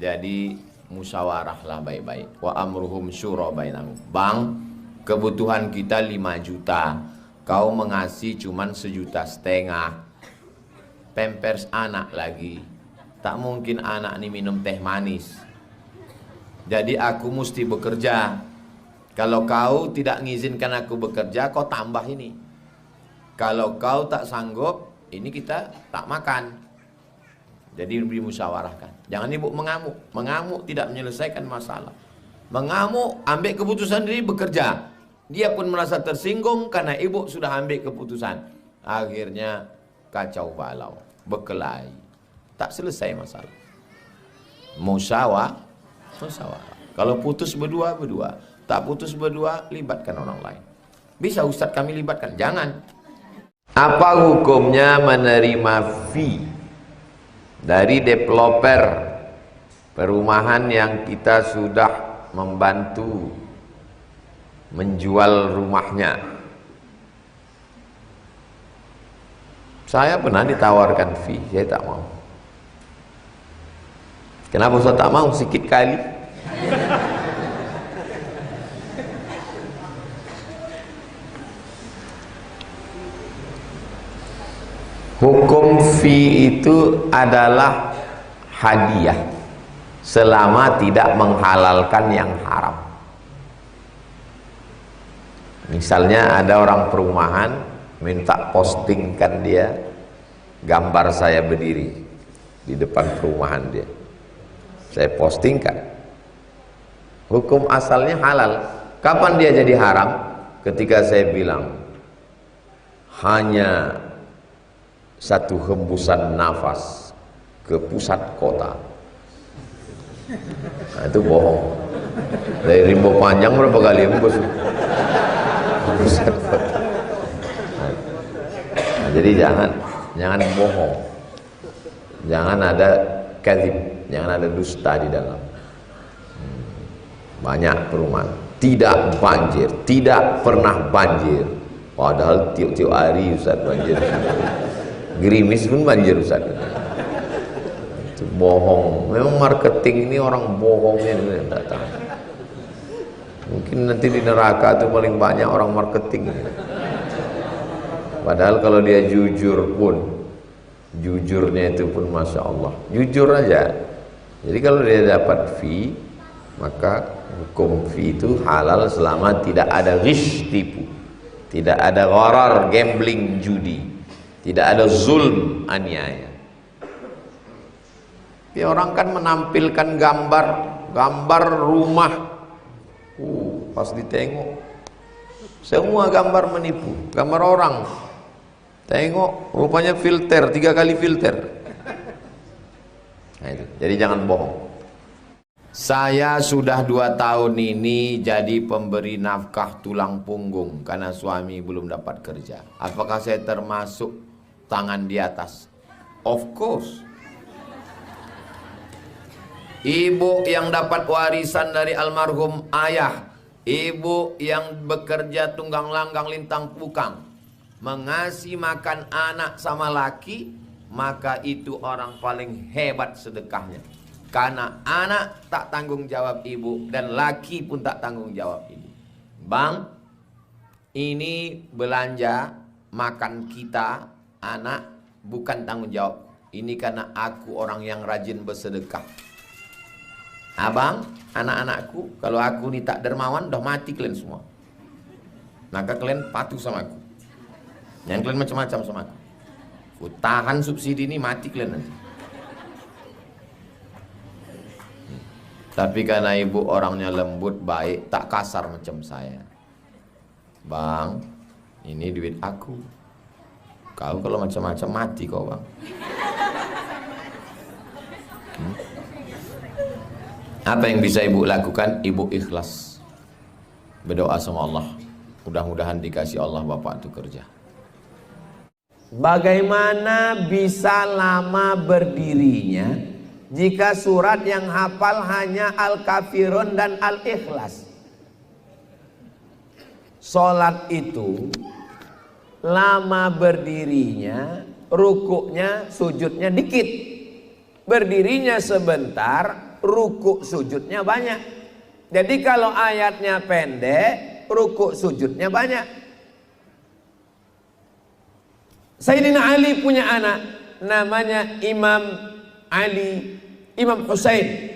Jadi musyawarahlah baik-baik. Wa amruhum syura bainahum. Bang, kebutuhan kita 5 juta, kau mengasih cuman 1,5 juta. Pampers anak lagi, tak mungkin anak ini minum teh manis. Jadi aku mesti bekerja. Kalau kau tidak mengizinkan aku bekerja, kau tambah ini. Kalau kau tak sanggup, ini kita tak makan. Jadi dimusyawarahkan. Jangan ibu mengamuk. Mengamuk tidak menyelesaikan masalah. Mengamuk, ambil keputusan diri bekerja. Dia pun merasa tersinggung karena ibu sudah ambil keputusan. Akhirnya kacau balau, berkelahi. Tak selesai masalah. Musyawarah. Kalau putus berdua, berdua. Tak putus berdua, libatkan orang lain. Bisa Ustaz kami libatkan? Jangan. Apa hukumnya menerima fee dari developer perumahan yang kita sudah membantu menjual rumahnya? Saya pernah ditawarkan fee, saya tak mau. Kenapa saya tak mau? Sikit kali. Hukum fee itu adalah hadiah selama tidak menghalalkan yang haram. Misalnya ada orang perumahan minta postingkan dia gambar saya berdiri di depan perumahan dia. Saya postingkan. Hukum asalnya halal. Kapan dia jadi haram? Ketika saya bilang, hanya satu hembusan nafas ke pusat kota. Nah, itu bohong. Dari Rimbo Panjang berapa kali hembus? Pusat kota. Nah, jadi jangan bohong. Jangan ada kadzib, jangan ada dusta di dalam. Banyak perumahan tidak banjir, tidak pernah banjir, padahal tiap-tiap hari Ustaz banjir. Gerimis pun banjir Ustaz. Itu bohong. Memang marketing ini orang bohongnya tidak tahu. Mungkin nanti di neraka itu paling banyak orang marketing. Padahal kalau dia jujur pun, jujurnya itu pun Masya Allah, jujur aja. Jadi kalau dia dapat fee, maka hukum fee itu halal selama tidak ada ghish, tipu, tidak ada gharar, gambling, judi, tidak ada zulm, aniaya. Tapi orang kan menampilkan gambar rumah, pas ditengok semua gambar menipu, gambar orang. Tengok rupanya filter, 3 kali filter. Nah itu. Jadi jangan bohong. Saya sudah 2 tahun ini jadi pemberi nafkah tulang punggung karena suami belum dapat kerja. Apakah saya termasuk tangan di atas? Of course. Ibu yang dapat warisan dari almarhum ayah, ibu yang bekerja tunggang langgang lintang pukang, mengasih makan anak sama laki, maka itu orang paling hebat sedekahnya. Karena anak tak tanggung jawab ibu dan laki pun tak tanggung jawab ibu. Bang, ini belanja makan kita anak bukan tanggung jawab. Ini karena aku orang yang rajin bersedekah. Abang, anak-anakku, kalau aku ini tak dermawan, dah mati kalian semua. Maka kalian patuh sama aku. Yang kalian macam-macam sama aku. Aku tahan subsidi ini, mati kalian nanti. Tapi karena ibu orangnya lembut, baik, tak kasar macam saya. Bang, ini duit aku. Kau kalau macam-macam mati kau bang. Apa yang bisa ibu lakukan? Ibu ikhlas, berdoa sama Allah, mudah-mudahan dikasih Allah bapak itu kerja. Bagaimana bisa lama berdirinya jika surat yang hafal hanya Al-Kafirun dan Al-Ikhlas? Salat itu lama berdirinya, rukuknya, sujudnya dikit. Berdirinya sebentar, rukuk sujudnya banyak. Jadi kalau ayatnya pendek, rukuk sujudnya banyak. Sayyidina Ali punya anak namanya Imam Ali, Imam Husain.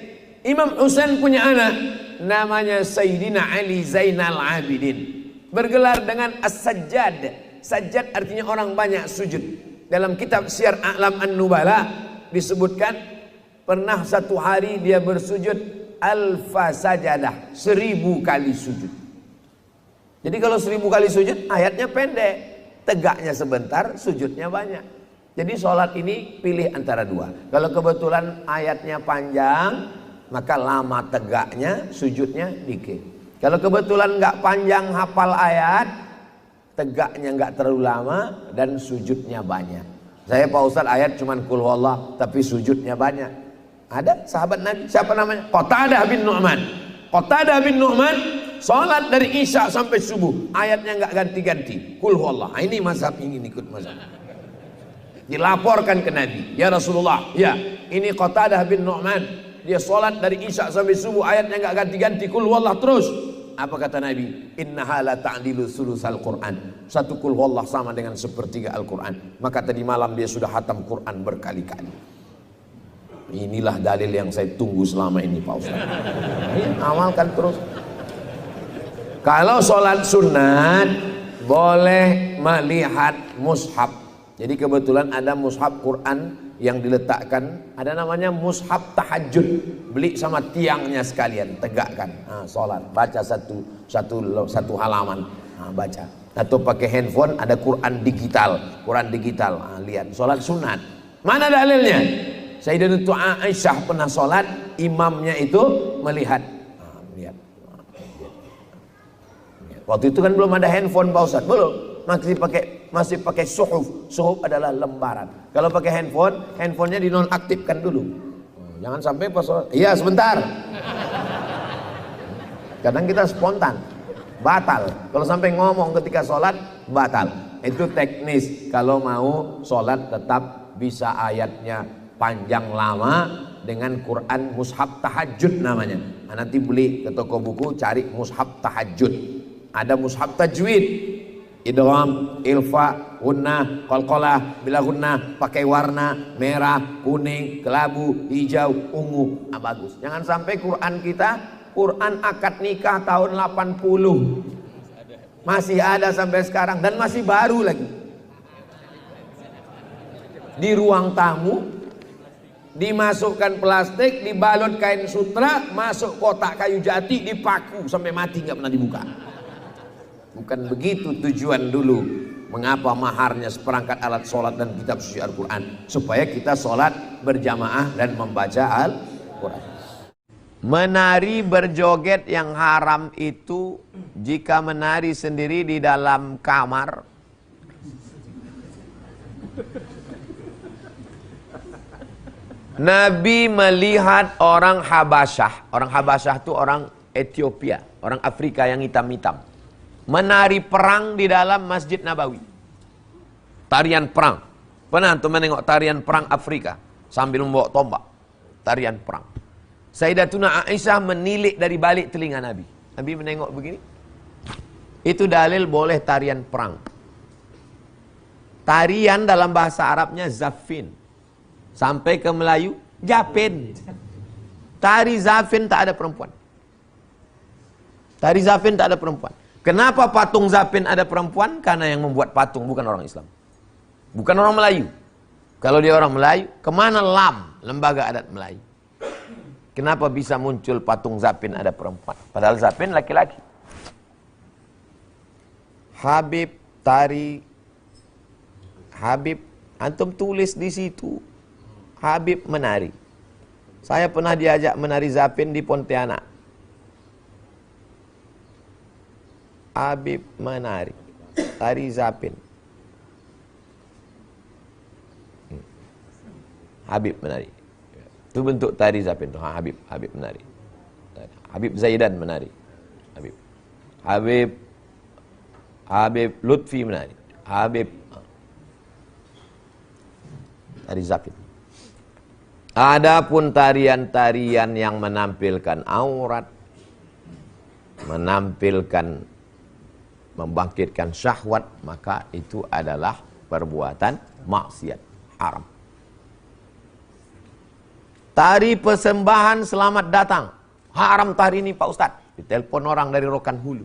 Imam Husain punya anak namanya Sayyidina Ali Zainal Abidin. Bergelar dengan As-Sajjad. Sajjad artinya orang banyak sujud. Dalam kitab Syiar A'lam An-Nubala disebutkan pernah satu hari dia bersujud alfa sajadah, 1000 kali sujud. Jadi kalau 1000 kali sujud ayatnya pendek, tegaknya sebentar, sujudnya banyak. Jadi sholat ini pilih antara dua. Kalau kebetulan ayatnya panjang, maka lama tegaknya, sujudnya dikit. Kalau kebetulan nggak panjang hafal ayat, tegaknya nggak terlalu lama dan sujudnya banyak. Saya Pak Ustadz ayat cuman qul huwallah tapi sujudnya banyak. Ada sahabat Nabi, siapa namanya? Qatadah bin Nu'man. Qatadah bin Nu'man sholat dari Isya sampai subuh, ayatnya nggak ganti-ganti, qul huwallah. Ini mazhab, ini ikut mazhab. Dilaporkan ke Nabi, ya Rasulullah, ya ini Qatadah bin Nu'man, dia sholat dari Isya sampai subuh, ayatnya nggak ganti-ganti, qul huwallah terus. Apa kata Nabi? Innaha la ta'dilu sulusal Qur'an. Satu qul huwallah sama dengan sepertiga Al-Quran. Maka tadi malam dia sudah hatam Quran berkali-kali. Inilah dalil yang saya tunggu selama ini Pak Ustaz. Amalkan terus. Kalau sholat sunat boleh melihat mushaf. Jadi kebetulan ada mushaf Quran yang diletakkan, ada namanya mushaf tahajud. Beli sama tiangnya sekalian, tegakkan. Nah, sholat, baca satu halaman, baca. Atau pakai handphone ada Quran digital. Lihat, sholat sunat. Mana dalilnya? Sayyidatul Aisyah pernah sholat, imamnya itu melihat. Lihat. Waktu itu kan belum ada handphone Pak Ustadz, belum. Masih pakai suhuf. Suhuf adalah lembaran. Kalau pakai handphonenya dinonaktifkan dulu. Jangan sampai pas sholat, iya sebentar. Kadang kita spontan, batal. Kalau sampai ngomong ketika sholat, batal. Itu teknis. Kalau mau sholat tetap bisa ayatnya panjang lama dengan Quran mushaf tahajud namanya. Nanti beli ke toko buku, cari mushaf tahajud. Ada mushaf tajwid, idgham, ilfa, gunnah, qalqalah, bila gunnah, pakai warna merah, kuning, kelabu, hijau, ungu. Bagus. Jangan sampai Quran kita Quran akad nikah tahun 80 masih ada sampai sekarang dan masih baru lagi. Di ruang tamu dimasukkan plastik, dibalut kain sutra, masuk kotak kayu jati, dipaku sampai mati nggak pernah dibuka. Bukan begitu tujuan dulu. Mengapa maharnya seperangkat alat sholat dan kitab suci Al-Quran? Supaya kita sholat berjamaah dan membaca Al-Quran. Menari berjoget yang haram itu jika menari sendiri di dalam kamar. Nabi melihat orang Habasyah. Orang Habasyah itu orang Ethiopia, orang Afrika yang hitam-hitam. Menari perang di dalam Masjid Nabawi. Tarian perang. Pernah antum menengok tarian perang Afrika sambil membawa tombak? Tarian perang. Sayyidatuna Aisyah menilik dari balik telinga Nabi. Nabi menengok begini. Itu dalil boleh tarian perang. Tarian dalam bahasa Arabnya zafin. Sampai ke Melayu, japin. Tari zafin tak ada perempuan. Tari zafin tak ada perempuan. Kenapa patung zafin ada perempuan? Karena yang membuat patung bukan orang Islam. Bukan orang Melayu. Kalau dia orang Melayu, kemana LAM, Lembaga Adat Melayu? Kenapa bisa muncul patung Zapin ada perempuan? Padahal Zapin laki-laki. Habib tari. Habib, antum tulis di situ. Habib menari. Saya pernah diajak menari Zapin di Pontianak. Habib menari. Tari Zapin. Habib menari. Itu bentuk tari Zapin tuh. Habib menari. Habib Zaidan menari. Habib Lutfi menari. Habib tari Zapin. Adapun tarian-tarian yang menampilkan aurat, menampilkan membangkitkan syahwat, maka itu adalah perbuatan maksiat, haram. Tari persembahan selamat datang. Haram tari ini Pak Ustadz. Ditelepon orang dari Rokan Hulu.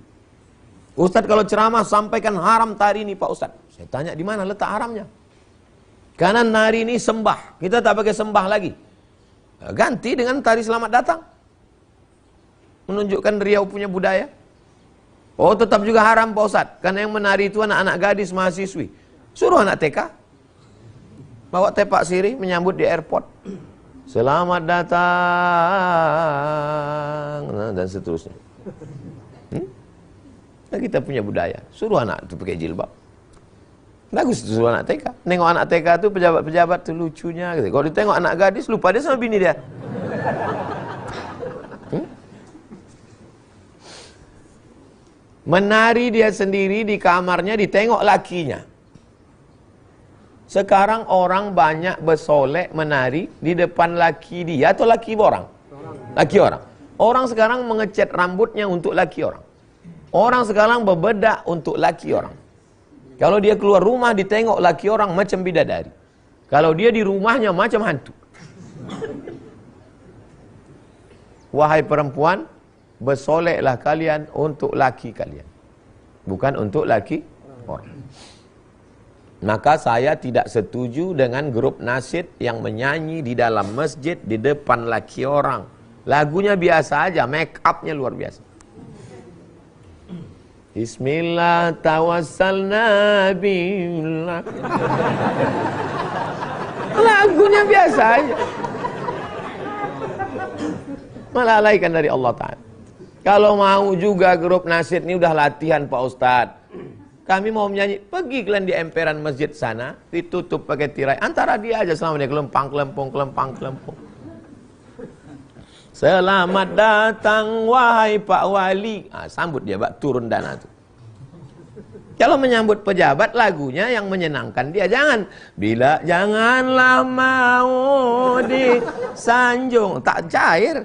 Ustadz kalau ceramah sampaikan haram tari ini Pak Ustadz. Saya tanya di mana letak haramnya? Karena nari ini sembah. Kita tak pakai sembah lagi. Ganti dengan tari selamat datang. Menunjukkan Riau punya budaya. Oh tetap juga haram Pak Ustadz. Karena yang menari itu anak-anak gadis mahasiswi. Suruh anak TK. Bawa tepak sirih menyambut di airport. Selamat datang dan seterusnya. Nah, kita punya budaya. Suruh anak itu pakai jilbab. Bagus itu suruh anak TK. Nengok anak TK itu pejabat-pejabat tuh lucunya gitu. Kalau ditengok anak gadis lupa dia sama bini dia. Menari dia sendiri di kamarnya ditengok lakinya. Sekarang orang banyak bersolek menari di depan laki dia atau laki orang? Laki orang. Orang sekarang mengecat rambutnya untuk laki orang. Orang sekarang berbedak untuk laki orang. Kalau dia keluar rumah ditengok laki orang macam bidadari. Kalau dia di rumahnya macam hantu. Wahai perempuan, bersoleklah kalian untuk laki kalian. Bukan untuk laki orang. Maka saya tidak setuju dengan grup nasyid yang menyanyi di dalam masjid di depan laki orang. Lagunya biasa aja, make upnya luar biasa. Bismillah tawassalna billah. Lagunya biasa aja. Melalaikan dari Allah Ta'ala. Kalau mau juga grup nasyid ini udah latihan Pak Ustadz. Kami mau menyanyi, pergi kalian di emperan masjid sana, ditutup pakai tirai. Antara dia aja selama dia kelempang, kelempung, kelempang, kelempung. Selamat datang wahai Pak Wali. Nah, sambut dia, Pak, turun dana tuh. Kalau menyambut pejabat, lagunya yang menyenangkan dia. Jangan, bila janganlah mau disanjung. Tak cair.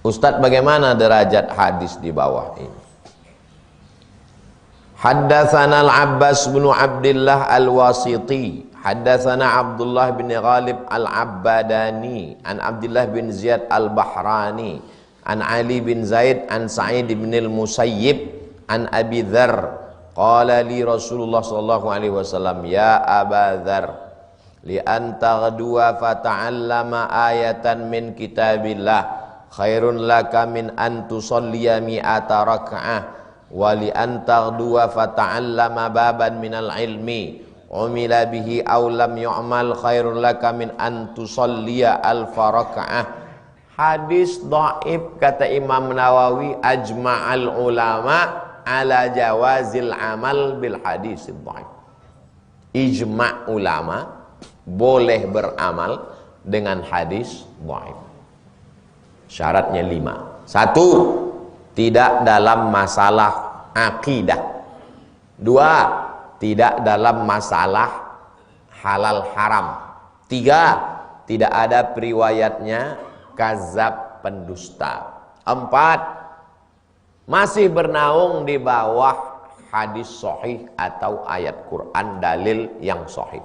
Ustadz, bagaimana derajat hadis di bawah ini? Haddatsana Al-Abbas bin Abdullah Al-Wasiti, haddatsana Abdullah bin Ghalib Al-Abbadani, an Abdullah bin Ziyad Al-Bahrani, an Ali bin Zaid, an Sa'id bin Al-Musayyib, an Abi Dzar, qala li Rasulullah sallallahu alaihi wasallam, ya Aba Dzar, li an taghduwa fata'allama ayatan min kitabillah khairun laka min an tusalliya mi'ata raka'ah wa li an taghduwa fata'allama baban minal ilmi umila bihi aw lam yu'mal khairun laka min an tusalliya alfa raka'ah. Hadis dhaif kata Imam Nawawi, ajma'al ulama ala jawazil amal bil hadis dhaif. Ijma' ulama boleh beramal dengan hadis dhaif. Syaratnya 5. 1. Tidak dalam masalah akidah. 2. Tidak dalam masalah halal haram. 3. Tidak ada periwayatnya kazab pendusta. 4. Masih bernaung di bawah hadis sahih atau ayat Quran dalil yang sahih.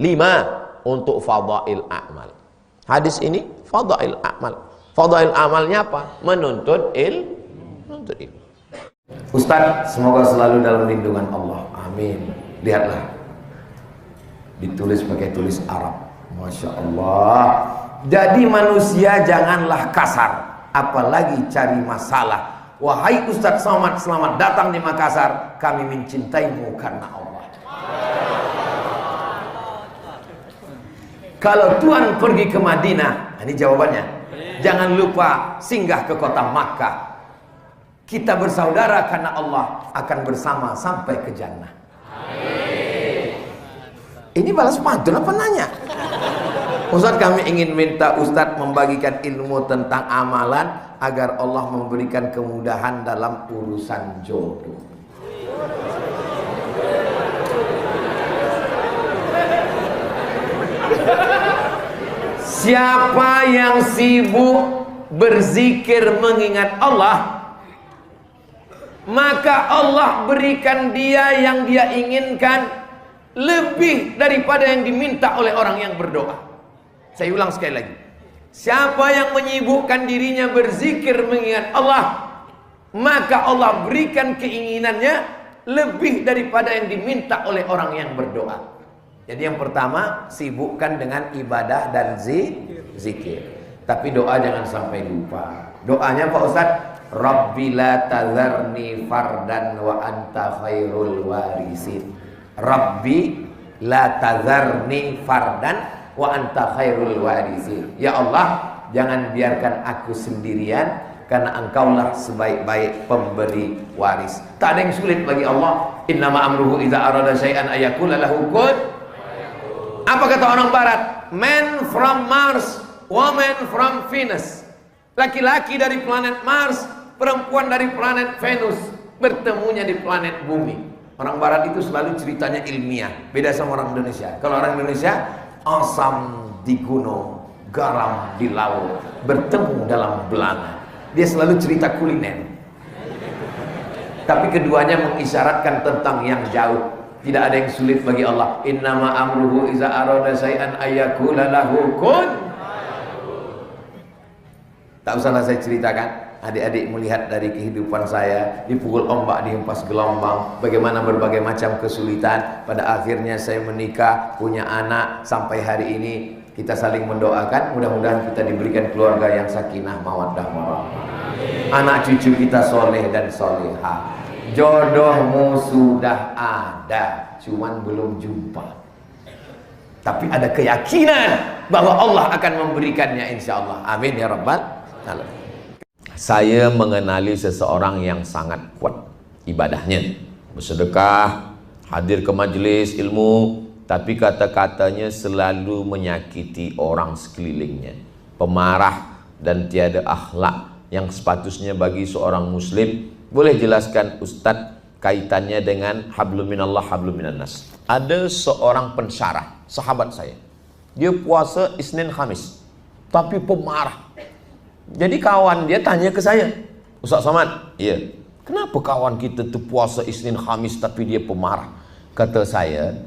5. Untuk fadail a'mal. Hadis ini fadail a'mal. Fadail amalnya apa? Menuntut ilmu. Ustaz, semoga selalu dalam lindungan Allah. Amin. Lihatlah, ditulis pakai tulis Arab. Masya Allah. Jadi manusia janganlah kasar, apalagi cari masalah. Wahai Ustaz Somad, selamat datang di Makassar. Kami mencintaimu karena Allah. Kalau Tuhan pergi ke Madinah, ini jawabannya. Jangan lupa singgah ke kota Makkah. Kita bersaudara karena Allah, akan bersama sampai ke jannah. Ini balas pantun apa nanya? Ustaz, kami ingin minta Ustaz membagikan ilmu tentang amalan agar Allah memberikan kemudahan dalam urusan jodoh. Siapa yang sibuk berzikir mengingat Allah, maka Allah berikan dia yang dia inginkan lebih daripada yang diminta oleh orang yang berdoa. Saya ulang sekali lagi. Siapa yang menyibukkan dirinya berzikir mengingat Allah, maka Allah berikan keinginannya lebih daripada yang diminta oleh orang yang berdoa. Jadi yang pertama, sibukkan dengan ibadah dan zikir. Tapi doa jangan sampai lupa. Doanya Pak Ustaz, Rabbi la tazarni fardan wa anta khairul warisin. Rabbi la tazarni fardan wa anta khairul warisin. Ya Allah, jangan biarkan aku sendirian, karena engkaulah sebaik-baik pemberi waris. Tak ada yang sulit bagi Allah. Innama amruhu idza arada syai'an ayaqula lahu kun. Apa kata orang barat? Man from Mars, woman from Venus. Laki-laki dari planet Mars, perempuan dari planet Venus, bertemunya di planet bumi. Orang barat itu selalu ceritanya ilmiah, beda sama orang Indonesia. Kalau orang Indonesia, asam di gunung, garam di laut, bertemu dalam belanga. Dia selalu cerita kuliner. Tapi keduanya mengisyaratkan tentang yang jauh. Tidak ada yang sulit bagi Allah. Innama amruhu iza arada syai'an ayyakula lahu kun. Tak usahlah saya ceritakan. Adik-adik melihat dari kehidupan saya, dipukul ombak, dihempas gelombang, bagaimana berbagai macam kesulitan. Pada akhirnya saya menikah, punya anak, sampai hari ini Kita saling mendoakan, mudah-mudahan kita diberikan keluarga yang sakinah, mawaddah, warahmah. Anak cucu kita soleh dan solehah. Jodohmu sudah ada, cuman belum jumpa. Tapi ada keyakinan bahwa Allah akan memberikannya, insya Allah. Amin ya rabbal alamin. Saya mengenali seseorang yang sangat kuat ibadahnya, bersedekah, hadir ke majelis ilmu, tapi kata-katanya selalu menyakiti orang sekelilingnya, pemarah dan tiada akhlak yang sepatutnya bagi seorang muslim. Boleh jelaskan Ustadz kaitannya dengan hablum minallah hablum minannas? Ada seorang pensyarah, sahabat saya, dia puasa Isnin Khamis tapi pemarah. Jadi kawan dia tanya ke saya, Ustaz Somad, iya, kenapa kawan kita tuh puasa Isnin Khamis tapi dia pemarah? Kata saya,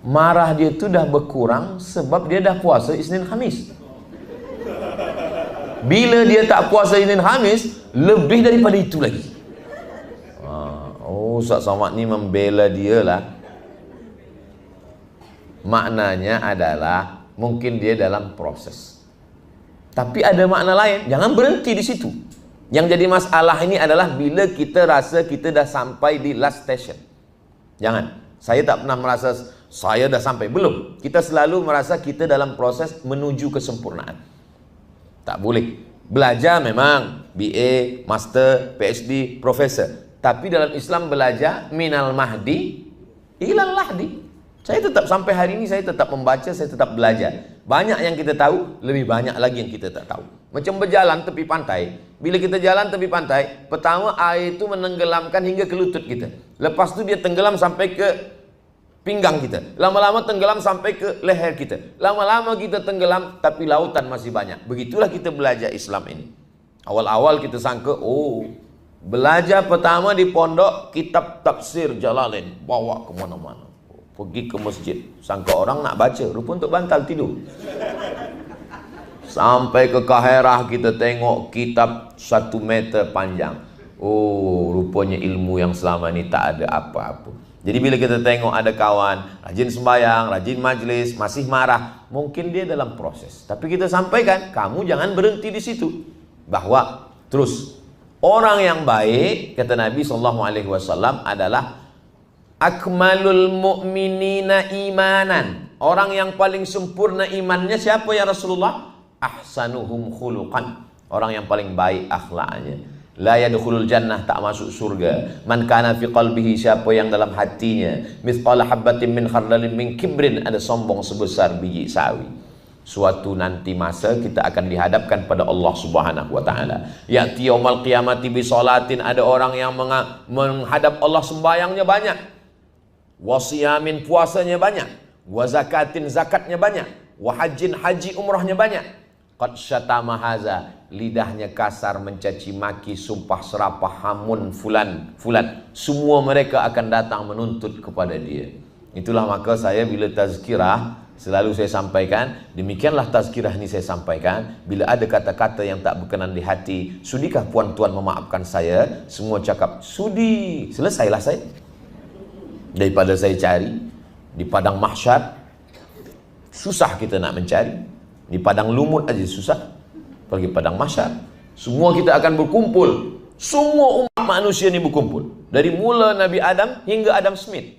marah dia tuh dah berkurang sebab dia dah puasa Isnin Khamis. Bila dia tak puasa Isnin Khamis, lebih daripada itu lagi. Oh, Ustaz Somad ni membela dia lah. Maknanya adalah mungkin dia dalam proses. Tapi ada makna lain, jangan berhenti di situ. Yang jadi masalah ini adalah bila kita rasa kita dah sampai di last station. Jangan. Saya tak pernah merasa saya dah sampai, belum. Kita selalu merasa kita dalam proses menuju kesempurnaan. Tak boleh. Belajar memang BA, Master, PhD, Profesor. Tapi dalam Islam belajar minal mahdi ilal lahdi. Saya tetap sampai hari ini, saya tetap membaca, saya tetap belajar. Banyak yang kita tahu, lebih banyak lagi yang kita tak tahu. Macam berjalan tepi pantai. Bila kita jalan tepi pantai, pertama air itu menenggelamkan hingga ke lutut kita. Lepas itu dia tenggelam sampai ke pinggang kita. Lama-lama tenggelam sampai ke leher kita. Lama-lama kita tenggelam, tapi lautan masih banyak. Begitulah kita belajar Islam ini. Awal-awal kita sangka, oh, belajar pertama di pondok, kitab tafsir Jalalain, bawa ke mana-mana. Pergi ke masjid, sangka orang nak baca, rupa untuk bantal tidur. Sampai ke Kaherah kita tengok kitab 1 meter panjang. Oh, rupanya ilmu yang selama ni tak ada apa-apa. Jadi bila kita tengok ada kawan rajin sembahyang, rajin majlis, masih marah, mungkin dia dalam proses. Tapi kita sampaikan, kamu jangan berhenti di situ. Bahwa terus orang yang baik, kata Nabi SAW, adalah akmalul mu'minina imanan. Orang yang paling sempurna imannya siapa ya Rasulullah? Ahsanuhum khuluqan. Orang yang paling baik akhlaknya. La yadkhulul jannah, tak masuk surga. Man kana fi qalbihi, siapa yang dalam hatinya mithqala habatin min khardalin min kibrin, ada sombong sebesar biji sawi. Suatu nanti masa kita akan dihadapkan pada Allah Subhanahu wa taala. Ya'ti yaumal qiyamati bi salatin, ada orang yang menghadap Allah sembayangnya banyak. Wasiyamin, puasanya banyak. Wa zakatin, zakatnya banyak. Wa hajjin, haji umrahnya banyak. Qad syatama haza, lidahnya kasar, mencaci maki, sumpah serapah, hamun fulan. Semua mereka akan datang menuntut kepada dia. Itulah maka saya bila tazkirah selalu saya sampaikan, demikianlah tazkirah ini saya sampaikan. Bila ada kata-kata yang tak berkenan di hati, sudikah puan-tuan memaafkan saya? Semua cakap sudi, selesailah saya. Daripada saya cari di padang mahsyar, susah kita nak mencari. Di padang lumut aja susah, pergi padang mahsyar. Semua kita akan berkumpul. Semua umat manusia ini berkumpul. Dari mula Nabi Adam hingga Adam Smith.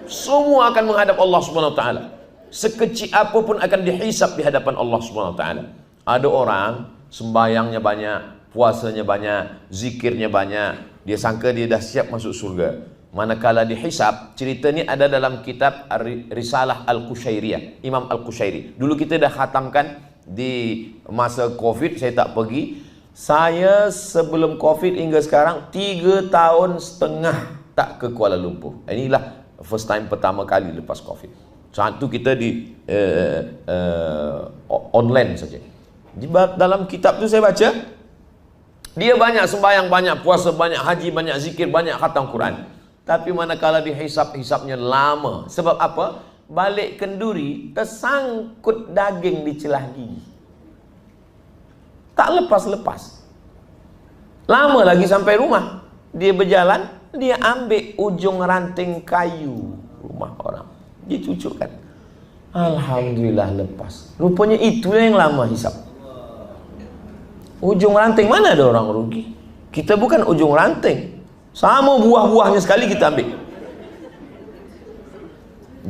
Semua akan menghadap Allah Subhanahu wa taala. Sekecil apapun akan dihisap di hadapan Allah Subhanahu wa taala. Ada orang sembahyangnya banyak, puasanya banyak, zikirnya banyak, dia sangka dia dah siap masuk surga. Manakala dihisap, cerita ni ada dalam kitab Risalah Al-Qushairiyah, Imam Al-Qushairi. Dulu kita dah khatamkan di masa Covid, saya tak pergi. Saya sebelum Covid hingga sekarang 3,5 tahun tak ke Kuala Lumpur. Inilah first time pertama kali lepas Covid. Satu kita di online saja. Dalam kitab tu saya baca, dia banyak sembahyang, banyak puasa, banyak haji, banyak zikir, banyak khatam Quran. Tapi manakala dihisap-hisapnya lama. Sebab apa? Balik kenduri, tersangkut daging di celah gigi. Tak lepas-lepas. Lama lagi sampai rumah. Dia berjalan, dia ambil ujung ranting kayu rumah orang. Dia cucukkan. Alhamdulillah lepas. Rupanya itulah yang lama hisap. Ujung ranting, mana ada orang rugi? Kita bukan ujung ranting, sama buah-buahnya sekali kita ambil.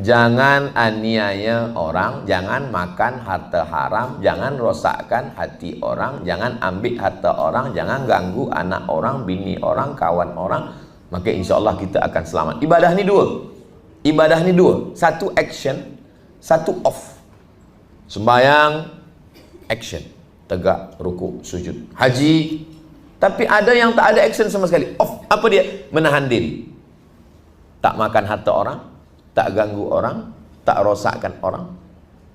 Jangan aniaya orang, jangan makan harta haram, jangan rosakkan hati orang, jangan ambil harta orang, jangan ganggu anak orang, bini orang, kawan orang. Maka insya Allah kita akan selamat. Ibadah ni dua. Ibadah ni dua. Satu action, satu off. Sembayang, action. Tegak, rukuk, sujud. Haji. Tapi ada yang tak ada action sama sekali. Off. Apa dia? Menahan diri. Tak makan harta orang, tak ganggu orang, tak rosakkan orang.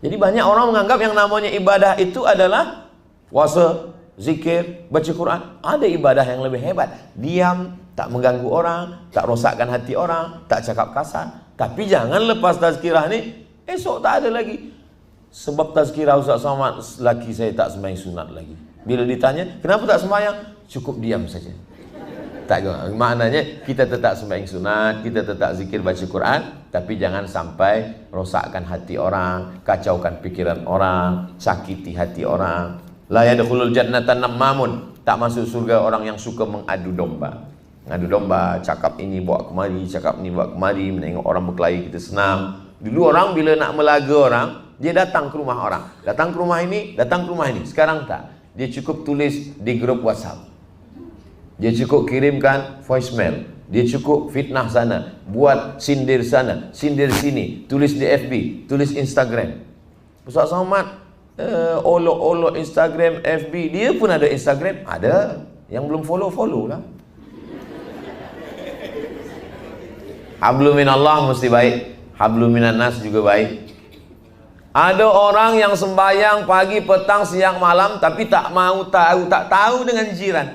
Jadi banyak orang menganggap yang namanya ibadah itu adalah puasa, zikir, baca Quran. Ada ibadah yang lebih hebat. Diam, tak mengganggu orang, tak rosakkan hati orang, tak cakap kasar. Tapi jangan lepas tazkirah ni, esok tak ada lagi. Sebab tazkirah Ustaz Somad, laki saya tak sembahyang sunat lagi. Bila ditanya, kenapa tak sembahyang? Cukup diam saja. Tak, maknanya kita tetap sembahyang sunat, kita tetap zikir baca Quran, tapi jangan sampai rosakkan hati orang, kacaukan pikiran orang, sakiti hati orang. La yadkhulul jannata nammamun, tak masuk surga orang yang suka mengadu domba. Ngadu domba, cakap ini bawa kemari, cakap ini bawa kemari, menengok orang berkelahi kita senang. Dulu orang bila nak melaga orang, dia datang ke rumah orang, datang ke rumah ini, datang ke rumah ini. Sekarang tak, dia cukup tulis di grup WhatsApp, dia cukup kirimkan voicemail, dia cukup fitnah sana, buat sindir sana, sindir sini, tulis di FB, tulis Instagram. Ustaz Somad olok-olok Instagram, FB, dia pun ada Instagram, ada. Yang belum follow lah. Hablum minallah mesti baik, hablum minan nas juga baik. Ada orang yang sembahyang pagi, petang, siang, malam, tapi tak mau tahu, tak tahu dengan jiran.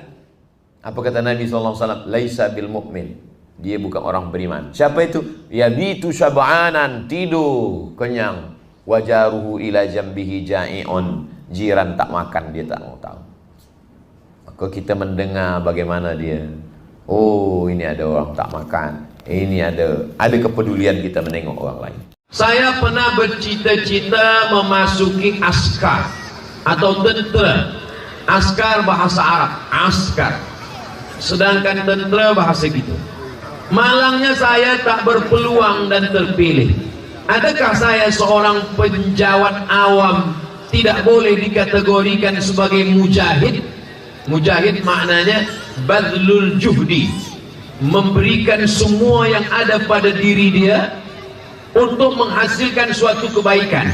Apa kata Nabi SAW? Laisa bil mu'min, dia bukan orang beriman. Siapa itu? Yabitu syab'anan, tidur kenyang, wajaruhu ila jambihi ja'i'un, jiran tak makan, dia tak mau tahu. Maka kita mendengar bagaimana dia, oh ini ada orang tak makan, ini ada kepedulian kita menengok orang lain. Saya pernah bercita-cita memasuki askar atau tentera. Askar bahasa Arab, askar. Sedangkan tentera bahasa gitu. Malangnya saya tak berpeluang dan terpilih. Adakah saya seorang penjawat awam tidak boleh dikategorikan sebagai mujahid? Mujahid maknanya badlul juhdi, memberikan semua yang ada pada diri dia untuk menghasilkan suatu kebaikan.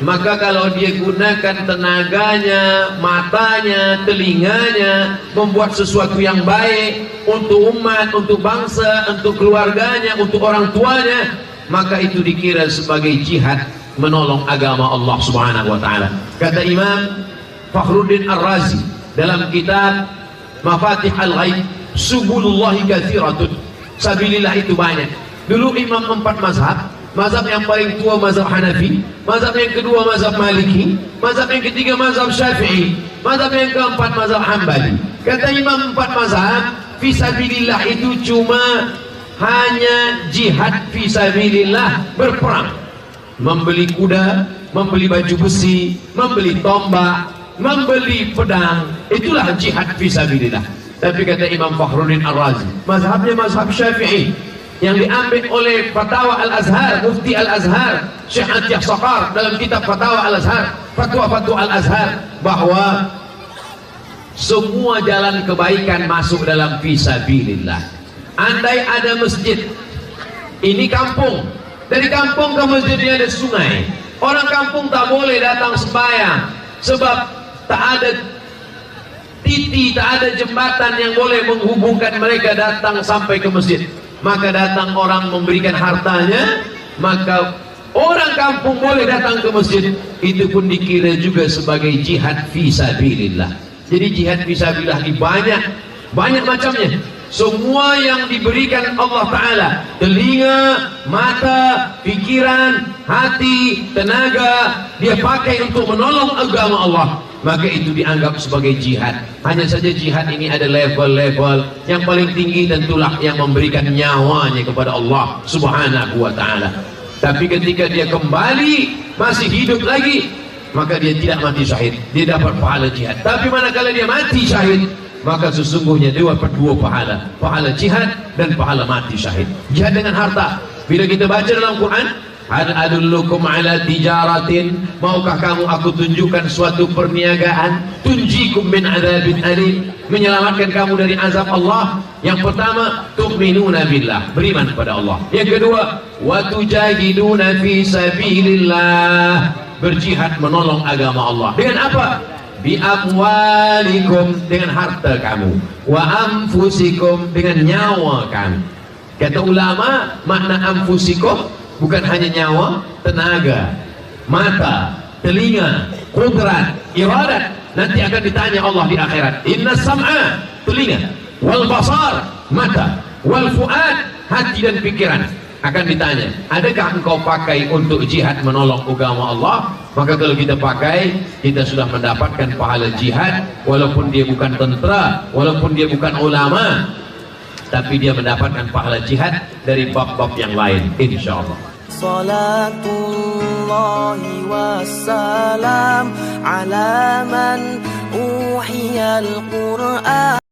Maka kalau dia gunakan tenaganya, matanya, telinganya, membuat sesuatu yang baik untuk umat, untuk bangsa, untuk keluarganya, untuk orang tuanya, maka itu dikira sebagai jihad menolong agama Allah Subhanahu wa taala. Kata Imam Fakhruddin Ar-Razi dalam kitab Mafatih Al-Ghaib, subulullahi katsiratun, sabilillah itu banyak. Dulu imam 4 mazhab, mazhab yang paling tua mazhab Hanafi, mazhab yang kedua mazhab Maliki, mazhab yang ketiga mazhab Syafi'i, mazhab yang keempat mazhab Hambali. Kata imam 4 mazhab, fisabilillah itu cuma hanya jihad fisabilillah, berperang, membeli kuda, membeli baju besi, membeli tombak, membeli pedang, itulah jihad fisabilillah. Tapi kata Imam Fakhruddin Ar-Razi, mazhabnya mazhab Syafi'i yang diambil oleh Fatwa Al-Azhar, Mufti Al-Azhar Syekh Atiyah Saqar dalam kitab Fatwa Al-Azhar, Fatwa Al-Azhar, bahwa semua jalan kebaikan masuk dalam fisabilillah. Andai ada masjid, ini kampung, dari kampung ke masjid ini ada sungai, orang kampung tak boleh datang sembahyang sebab tak ada titi, tak ada jembatan yang boleh menghubungkan mereka datang sampai ke masjid. Maka datang orang memberikan hartanya, maka orang kampung boleh datang ke masjid. Itu pun dikira juga sebagai jihad fisabilillah. Jadi jihad fisabilillah ini banyak macamnya. Semua yang diberikan Allah Ta'ala, telinga, mata, pikiran, hati, tenaga, dia pakai untuk menolong agama Allah, maka itu dianggap sebagai jihad. Hanya saja jihad ini ada level-level. Yang paling tinggi tentulah yang memberikan nyawanya kepada Allah Subhanahu wa Ta'ala. Tapi ketika dia kembali masih hidup lagi, maka dia tidak mati syahid, dia dapat pahala jihad. Tapi manakala dia mati syahid, maka sesungguhnya dia dapat dua pahala, pahala jihad dan pahala mati syahid. Jihad dengan harta. Bila kita baca dalam Quran, hal adullukum ala tijaratin, maukah kamu aku tunjukkan suatu perniagaan, tunjikum min adzabin alim, menyelamatkan kamu dari azab Allah. Yang pertama, tu'minuna billah, beriman kepada Allah. Yang kedua, wa tujahiduna fi sabilillah, berjihad menolong agama Allah. Dengan apa? Bi amwalikum, dengan harta kamu, wa anfusikum, dengan nyawa kamu. Kata ulama, makna anfusikum bukan hanya nyawa, tenaga, mata, telinga, kudrat, iradat. Nanti akan ditanya Allah di akhirat. Inna sam'a, telinga, wal basar, mata, wal fuad, hati dan pikiran. Akan ditanya, adakah engkau pakai untuk jihad menolong agama Allah? Maka kalau kita pakai, kita sudah mendapatkan pahala jihad, walaupun dia bukan tentera, walaupun dia bukan ulama, tapi dia mendapatkan pahala jihad dari bab-bab yang lain, insyaallah. Salatullahi wassalam ala man uhiyal Qur'an.